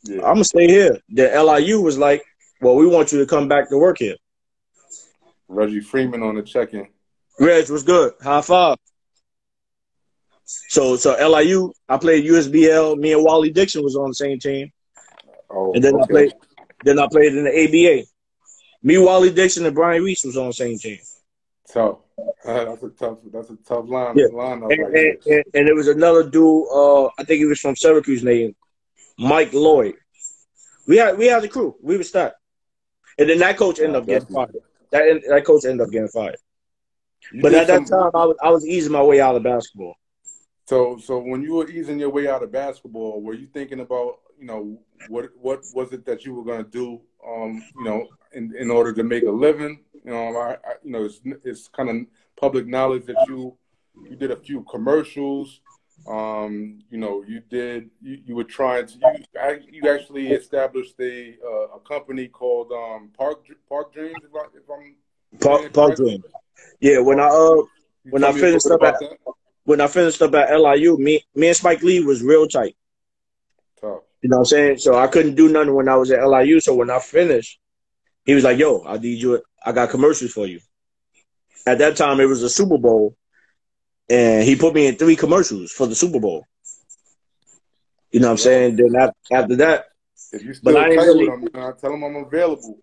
Speaker 2: I'm going to stay here. The LIU was like, well, we want you to come back to work here.
Speaker 1: Reggie Freeman on the check-in.
Speaker 2: Reg was good. High five. So LIU, I played USBL. Me and Wally Dixon was on the same team.
Speaker 1: Oh,
Speaker 2: and then
Speaker 1: okay.
Speaker 2: I played in the ABA. Me, Wally Dixon, and Brian Reese was on the same team.
Speaker 1: Tough. That's a tough line.
Speaker 2: Yeah.
Speaker 1: Lineup
Speaker 2: and there was another dude. I think he was from Syracuse, named Mike Lloyd. We had the crew. We were stacked. And then that coach ended up getting fired. That coach ended up getting fired. But at that time, I was easing my way out of basketball.
Speaker 1: So when you were easing your way out of basketball, were you thinking about, you know, what was it that you were going to do, you know, in order to make a living? You know, you know, it's kind of public knowledge that you did a few commercials. You know, you were trying to you actually established a company called Park Dreams. If I'm
Speaker 2: Park Dreams. Yeah, when I finished up at LIU, me and Spike Lee was real tight.
Speaker 1: Tough.
Speaker 2: You know what I'm saying? So I couldn't do nothing when I was at LIU. So when I finished, he was like, yo, I need you. I got commercials for you. At that time, it was a Super Bowl. And he put me in 3 commercials for the Super Bowl. You know what I'm saying? Then after that,
Speaker 1: if you still tight with him, tell him I'm available.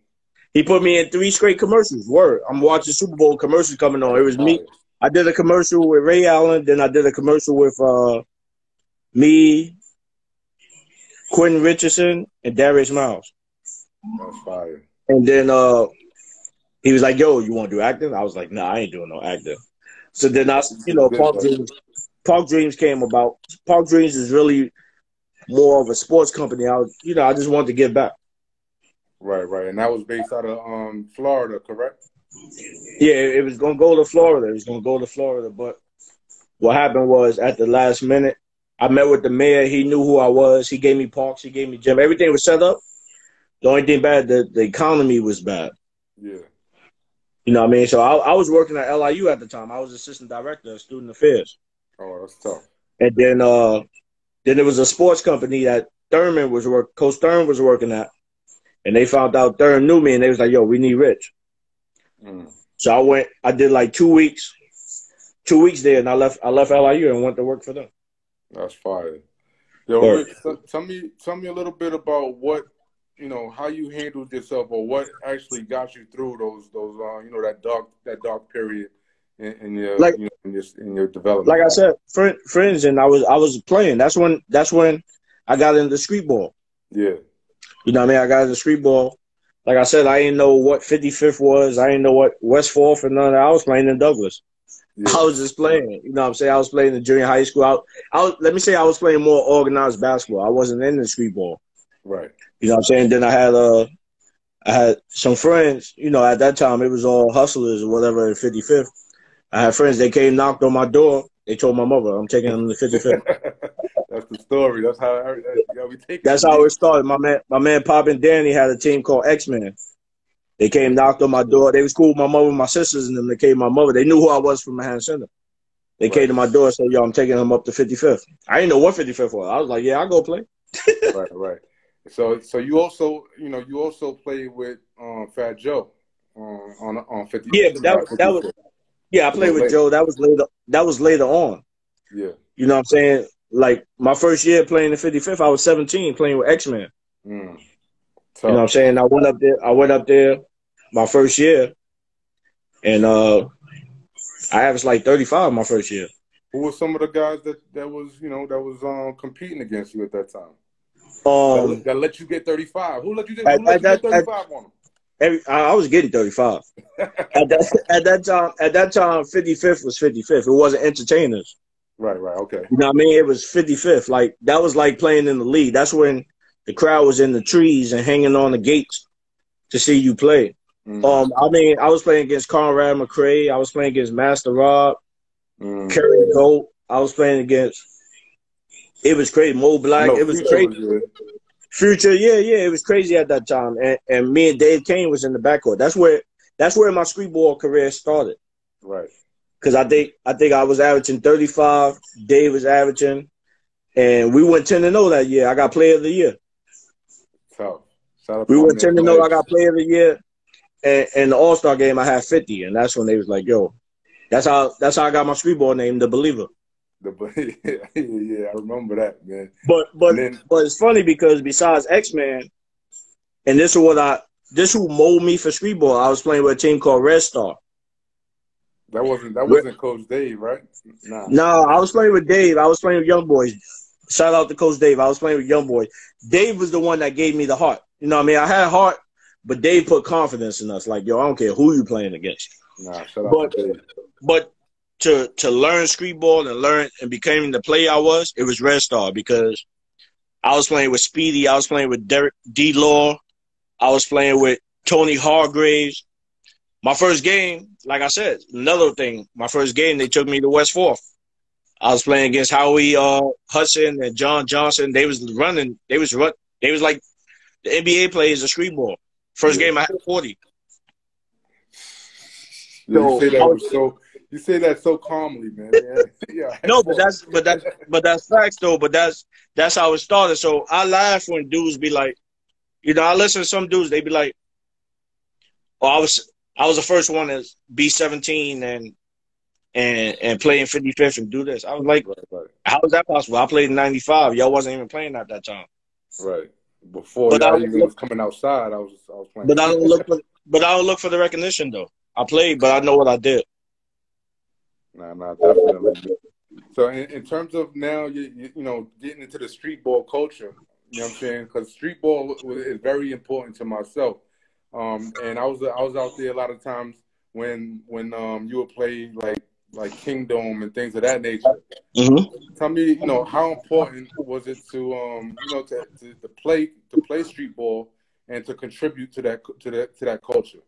Speaker 2: He put me in 3 straight commercials. Word. I'm watching Super Bowl commercials coming on. It was me. I did a commercial with Ray Allen. Then I did a commercial with me, Quentin Richardson, and Darius Miles.
Speaker 1: That's fire.
Speaker 2: And then he was like, "Yo, you want to do acting?" I was like, "Nah, I ain't doing no acting." So then Park Dreams came about. Park Dreams is really more of a sports company. I just wanted to give back.
Speaker 1: Right. And that was based out of Florida, correct?
Speaker 2: Yeah, it was gonna go to Florida. But what happened was at the last minute, I met with the mayor. He knew who I was. He gave me parks. He gave me gym. Everything was set up. The only thing bad, the economy was bad.
Speaker 1: Yeah.
Speaker 2: You know what I mean? So I was working at LIU at the time. I was assistant director of student affairs.
Speaker 1: Oh, that's tough.
Speaker 2: And then there was a sports company that Coach Thurman was working at. And they found out Thurman knew me, and they was like, "Yo, we need Rich." So I did like 2 weeks there, and I left LIU and went to work for them.
Speaker 1: That's fire. Yo, Rich, tell me a little bit about what, how you handled yourself, or what actually got you through those that dark period in your in your development.
Speaker 2: Like I said, friends, and I was playing. That's when I got into street ball.
Speaker 1: Yeah.
Speaker 2: You know what I mean? I got into street ball. Like I said, I didn't know what 55th was. I didn't know what West 4th and none of that. I was playing in Douglas. Yeah. I was just playing. You know what I'm saying? I was playing in junior high school. Let me say I was playing more organized basketball. I wasn't in the street ball.
Speaker 1: Right.
Speaker 2: You know what I'm saying? Then I had some friends, at that time it was all hustlers or whatever at 55th. I had friends, they came, knocked on my door. They told my mother, I'm taking them to 55th.
Speaker 1: That's the story. That's how we take it.
Speaker 2: That's how it started. My man Pop and Danny had a team called X-Men. They came, knocked on my door. They was cool with my mother and my sisters, and then they came to my mother. They knew who I was from Manhattan Center. They came to my door and said, "Yo, I'm taking him up to 55th." I didn't know what 55th was. I was like, "Yeah, I'll go play."
Speaker 1: Right. So you also played with Fat Joe on 50.
Speaker 2: Yeah, but that was I played with Joe. That was later on.
Speaker 1: Yeah.
Speaker 2: You know what I'm saying? Like my first year playing the 55th, I was 17 playing with X-Men. You know what I'm saying? I went up there my first year, and I averaged like 35 my first year.
Speaker 1: Who were some of the guys that was competing against you at that time? That let you get 35. Who let you get 35 on them?
Speaker 2: I was getting 35. at that time, 55th was 55th. It wasn't entertainers.
Speaker 1: Right, okay.
Speaker 2: You know what I mean? It was 55th. Like that was like playing in the league. That's when the crowd was in the trees and hanging on the gates to see you play. Mm-hmm. I was playing against Conrad McRae. I was playing against Master Rob, Kerry Goat. I was playing against. It was crazy. Mo Black. It was crazy. Future, yeah, it was crazy at that time. And me and Dave Kane was in the backcourt. That's where my street ball career started.
Speaker 1: Right.
Speaker 2: Because I think I was averaging 35. Dave was averaging, and we went 10-0 that year. I got Player of the Year. We went 10-0. I got Player of the Year, and the All-Star game I had 50, and that's when they was like, "Yo, that's how I got my street ball name, The Believer."
Speaker 1: Yeah, I remember that, man.
Speaker 2: But it's funny because besides X-Men, and this who molded me for street ball. I was playing with a team called Red Star.
Speaker 1: That wasn't Coach Dave, right? Nah.
Speaker 2: No, I was playing with Dave. I was playing with Young Boys. Shout out to Coach Dave. I was playing with Young Boys. Dave was the one that gave me the heart. You know what I mean? I had heart, but Dave put confidence in us. Like, yo, I don't care who you playing against.
Speaker 1: Nah, shout out to Dave.
Speaker 2: But to learn street ball and becoming the player I was, it was Red Star because I was playing with Speedy. I was playing with Derek D-Law. I was playing with Tony Hargraves. My first game, like I said, another thing, my first game, they took me to West 4th. I was playing against Howie Hudson and John Johnson. They was running. They was like the NBA players of street ball. First game, I had 40.
Speaker 1: You say that so calmly, man. Yeah.
Speaker 2: No, but that's facts though. But that's how it started. So I laugh when dudes be like, I listen to some dudes. They be like, "Oh, I was the first one to be 17 and play in 55th and do this." I was like, right. How is that possible? I played in 95. Y'all wasn't even playing at that time.
Speaker 1: Right. Before y'all even was coming outside, I was playing.
Speaker 2: But I don't look for the recognition though. I played, but I know what I did.
Speaker 1: Nah, definitely. So in terms of now, you know, getting into the street ball culture, you know what I'm saying? Because street ball is very important to myself. And I was out there a lot of times when you would play like Kingdom and things of that nature.
Speaker 2: Mm-hmm.
Speaker 1: Tell me, you know, how important was it to you know to play street ball and to contribute to that culture?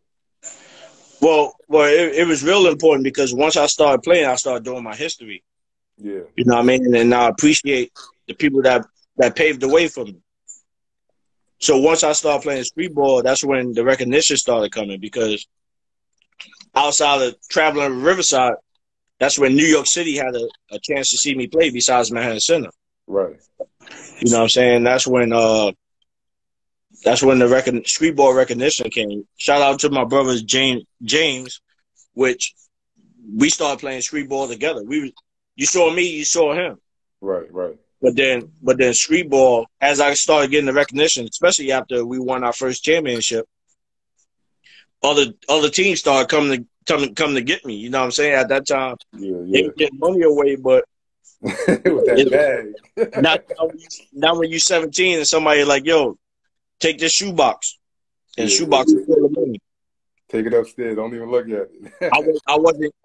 Speaker 2: Well, it was real important because once I started playing, I started doing my history.
Speaker 1: Yeah,
Speaker 2: You know what I mean? And I appreciate the people that paved the way for me. So once I started playing street ball, that's when the recognition started coming because outside of traveling to Riverside, that's when New York City had a chance to see me play besides Manhattan Center.
Speaker 1: right.
Speaker 2: You know what I'm saying? That's when the street ball recognition came. Shout out to my brothers James, which we started playing street ball together. You saw me, you saw him.
Speaker 1: Right.
Speaker 2: But then street ball, as I started getting the recognition, especially after we won our first championship, other teams started coming to get me. You know what I'm saying? At that time, they
Speaker 1: Yeah.
Speaker 2: were getting money away, but
Speaker 1: With that bag.
Speaker 2: not when you're 17 and somebody like, yo, take this shoebox and
Speaker 1: Yeah.
Speaker 2: shoebox is full of money.
Speaker 1: Take it upstairs. Don't even look at it.
Speaker 2: I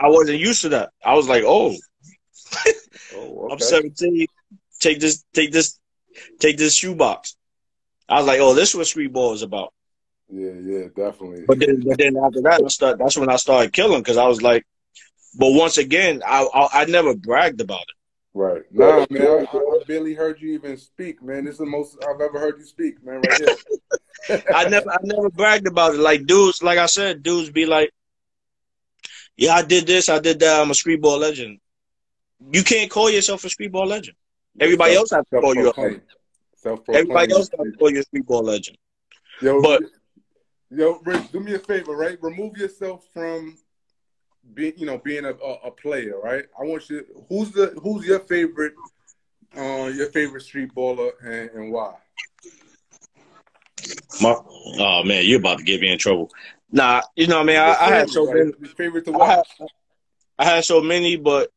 Speaker 2: wasn't used to that. I was like, oh,
Speaker 1: Oh,
Speaker 2: I'm
Speaker 1: okay.
Speaker 2: 17. Take this shoebox. I was like, oh, this is what street ball is about.
Speaker 1: Yeah, definitely.
Speaker 2: But then after that, that's when I started killing because I was like, but once again, I never bragged about it.
Speaker 1: Right. Nah, man, I barely heard you even speak, man. This is the most I've ever heard you speak, man, right here.
Speaker 2: I never bragged about it. Like dudes, like I said, dudes be like, yeah, I did this, I did that. I'm a street ball legend. You can't call yourself a street ball legend. Everybody else has to call you a legend. Everybody
Speaker 1: Self-proclaimed.
Speaker 2: else has to call you a street ball legend.
Speaker 1: Yo,
Speaker 2: But
Speaker 1: Rich, do me a favor, right? Remove yourself from being a player, right? I want you. Who's your favorite street baller and why?
Speaker 2: oh man, you're about to get me in trouble. Nah, you know what I mean. I had so many.
Speaker 1: Your favorite to watch.
Speaker 2: I had so many, but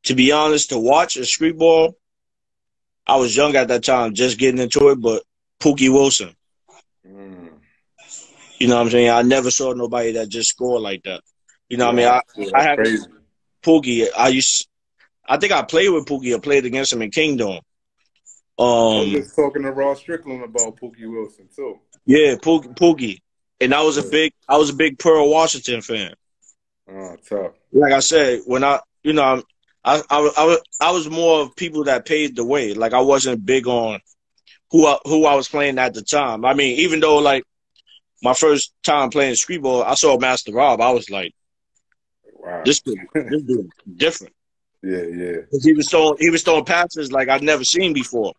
Speaker 2: to be honest, to watch a street ball, I was young at that time, just getting into it. But Pookie Wilson, you know what I'm saying. I never saw nobody that just scored like that. You know what I mean. I had
Speaker 1: crazy.
Speaker 2: Pookie. I think I played with Pookie. I played against him in Kingdom.
Speaker 1: I was just talking to Ross Strickland about Pookie Wilson too.
Speaker 2: Yeah, Pookie, and I was a big Pearl Washington fan.
Speaker 1: Oh, tough.
Speaker 2: Like I said, when I was more of people that paved the way. Like I wasn't big on who I was playing at the time. I mean, even though like my first time playing street ball, I saw Master Rob. I was like,
Speaker 1: wow,
Speaker 2: this dude is different.
Speaker 1: Yeah.
Speaker 2: He was throwing passes like I'd never seen before.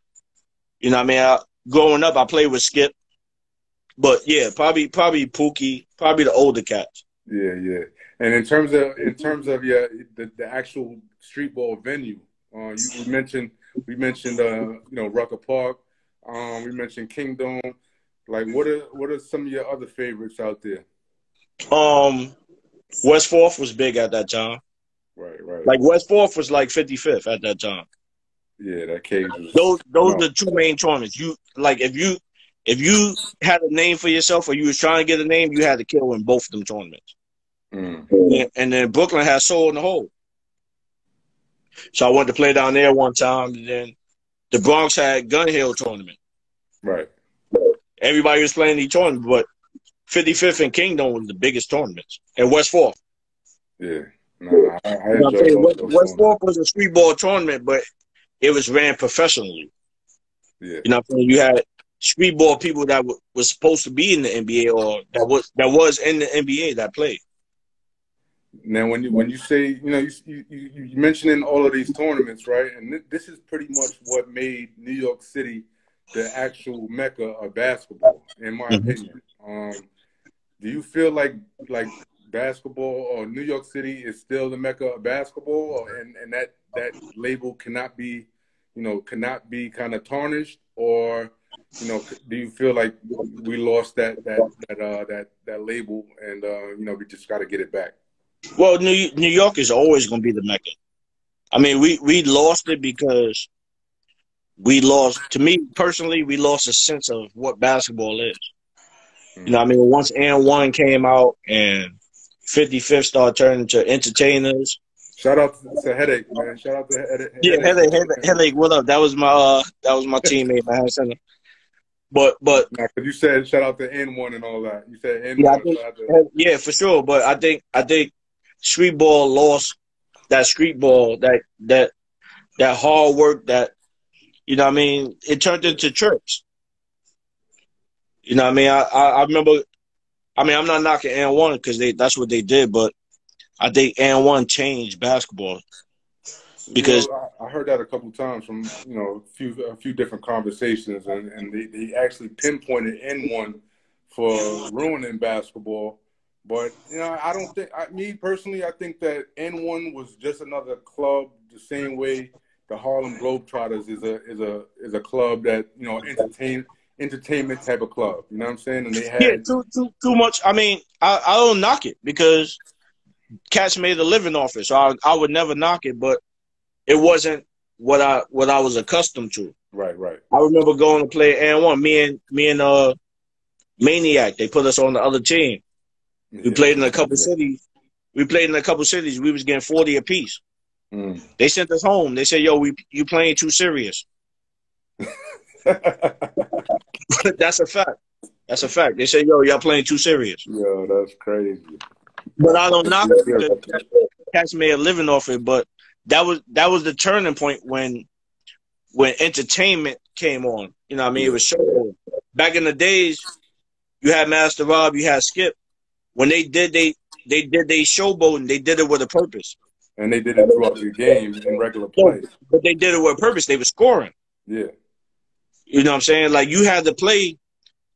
Speaker 2: You know what I mean? Growing up, I played with Skip. But yeah, probably Pookie, probably the older cats.
Speaker 1: Yeah. And in terms of the actual street ball venue, we mentioned Rucker Park, we mentioned Kingdom. Like what are some of your other favorites out there?
Speaker 2: West Fourth was big at that time.
Speaker 1: Right.
Speaker 2: Like West Fourth was like 55th at that time.
Speaker 1: Yeah, that cage was.
Speaker 2: Those are the two main tournaments. You like if you had a name for yourself or you was trying to get a name, you had to kill in both of them tournaments. And then Brooklyn had Soul in the Hole. So I went to play down there one time, and then the Bronx had Gun Hill tournament.
Speaker 1: Right.
Speaker 2: Everybody was playing each tournament, but 55th and Kingdom was the biggest tournaments. And West Fourth.
Speaker 1: Yeah. No, I enjoyed
Speaker 2: West Fourth was a street ball tournament, but it was ran professionally.
Speaker 1: Yeah.
Speaker 2: You know what I'm saying? You had street ball people that was supposed to be in the NBA or that was in the NBA that played.
Speaker 1: Now, when you say you mentioning all of these tournaments, right? And this is pretty much what made New York City the actual mecca of basketball, in my opinion. Do you feel like basketball or New York City is still the mecca of basketball, and that label cannot be kind of tarnished, or do you feel like we lost that label and we just got to get it back?
Speaker 2: Well, New York is always going to be the Mecca. I mean, we lost it because we lost. To me personally, we lost a sense of what basketball is. You know what I mean? Once and one came out and 55th started turning to entertainers.
Speaker 1: Shout out to Headache, man. Shout out to
Speaker 2: Yeah,
Speaker 1: Headache.
Speaker 2: headache. What up? That was my teammate, man. But
Speaker 1: Nah, cause you said shout out to N1 and all that. You said
Speaker 2: yeah, I
Speaker 1: N1.
Speaker 2: think
Speaker 1: Shout out to
Speaker 2: yeah, for sure. But I think street ball lost that street ball, that hard work, that you know what I mean. It turned into church. You know what I mean. I remember. I mean, I'm not knocking N1 because that's what they did, but I think N1 changed basketball because
Speaker 1: I heard that a couple times from a few different conversations, and they actually pinpointed N1 for ruining basketball. But I don't think me personally, I think that N1 was just another club, the same way the Harlem Globetrotters is a club that entertainment type of club. You know what I'm saying? And they
Speaker 2: yeah,
Speaker 1: had
Speaker 2: too much. I mean, I don't knock it because cats made a living off it, so I would never knock it, but it wasn't what I was accustomed to.
Speaker 1: right.
Speaker 2: I remember going to play N1. Me and Maniac. They put us on the other team. We played in a couple cities. We We was getting 40 apiece. They sent us home. They said, "Yo, you playing too serious." That's a fact. That's a fact. They said, "Yo, y'all playing too serious."
Speaker 1: Yo, that's crazy.
Speaker 2: But I don't knock it because cats made a living off it. But that was the turning point when entertainment came on. You know what I mean? It was show. Back in the days, you had Master Rob, you had Skip. When they did they showboating, they did it with a purpose.
Speaker 1: And they did it throughout the game in regular play.
Speaker 2: But they did it with a purpose. They were scoring.
Speaker 1: Yeah.
Speaker 2: You know what I'm saying? Like, you had to play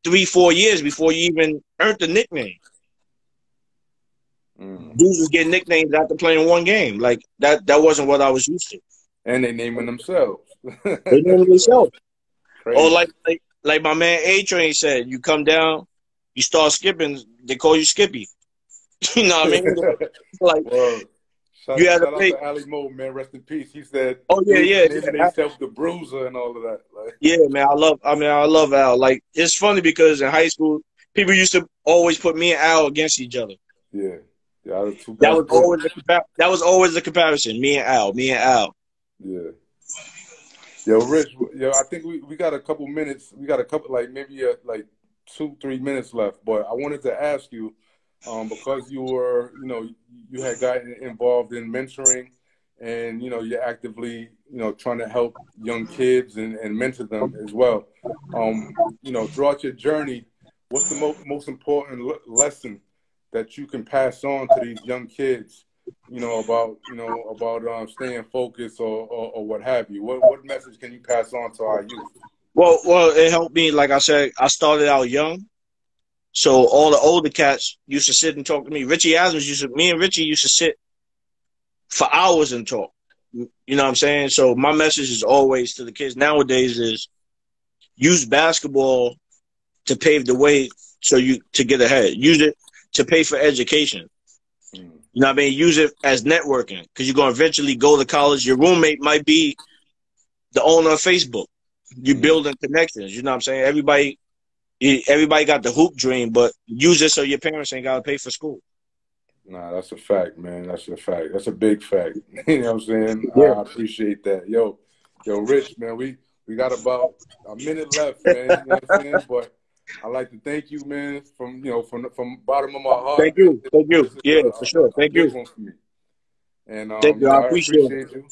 Speaker 2: 3-4 years before you even earned the nickname. Dudes was getting nicknames after playing one game. Like, that wasn't what I was used to.
Speaker 1: And they naming themselves.
Speaker 2: They naming themselves.
Speaker 1: Crazy.
Speaker 2: Or like my man A-Train said, you come down, you start skipping, they call you Skippy. You know what I mean? Like,
Speaker 1: well,
Speaker 2: you had to
Speaker 1: play.
Speaker 2: play.
Speaker 1: Ali Mo, man, rest in peace. He said,
Speaker 2: "Oh yeah."
Speaker 1: Naming themselves the Bruiser and all of that. Like,
Speaker 2: yeah, man, I love Al. Like, it's funny because in high school, people used to always put me and Al against each other.
Speaker 1: Yeah,
Speaker 2: that was always the comparison. Me and Al.
Speaker 1: Yeah. Yo, Rich. Yo, I think we got a couple minutes. We got a couple, maybe 2-3 minutes left. But I wanted to ask you, because you were, you had gotten involved in mentoring, and you're actively, trying to help young kids and mentor them as well. Throughout your journey, what's the most important lesson that you can pass on to these young kids? About staying focused or what have you. What message can you pass on to our youth?
Speaker 2: Well, it helped me. Like I said, I started out young. So all the older cats used to sit and talk to me. Me and Richie used to sit for hours and talk. You know what I'm saying? So my message is always to the kids nowadays is use basketball to pave the way to get ahead. Use it to pay for education. You know what I mean? Use it as networking because you're going to eventually go to college. Your roommate might be the owner of Facebook. You're building connections. You know what I'm saying? Everybody got the hoop dream, but use it so your parents ain't got to pay for school.
Speaker 1: Nah, that's a fact, man. That's a fact. That's a big fact. You know what I'm saying?
Speaker 2: Yeah.
Speaker 1: I appreciate that. Yo, Rich, man, we got about a minute left, man. You know what I'm saying? But I'd like to thank you, man, from the bottom of my heart.
Speaker 2: Thank you. Yeah, for sure. Thank you.
Speaker 1: One for me. And
Speaker 2: thank you. I appreciate
Speaker 1: you.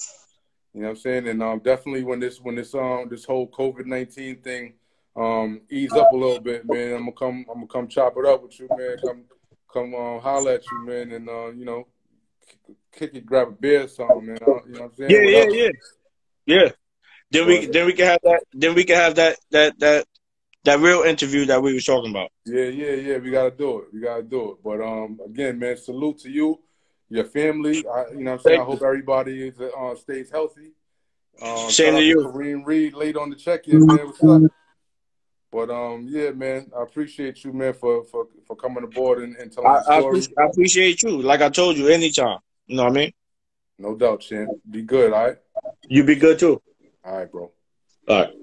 Speaker 1: You know what I'm saying? And definitely when this whole COVID-19 thing ease up a little bit, man, I'm gonna come chop it up with you, man. Come holler at you, man, and kick it, grab a beer or something, man. You know what I'm saying?
Speaker 2: Yeah. Then we can have that. Then we can have that real interview that we were talking about.
Speaker 1: Yeah. We gotta do it. But again, man, salute to you, your family. You know what I'm saying? I hope everybody stays healthy.
Speaker 2: Same to you.
Speaker 1: Kareem Reed late on the check-in, man. What's up? But yeah, man, I appreciate you, man, for coming aboard and telling your story.
Speaker 2: I appreciate you. Like I told you, anytime. You know what I mean?
Speaker 1: No doubt, champ. Be good, all right?
Speaker 2: You be good too.
Speaker 1: All right, bro.
Speaker 2: All right.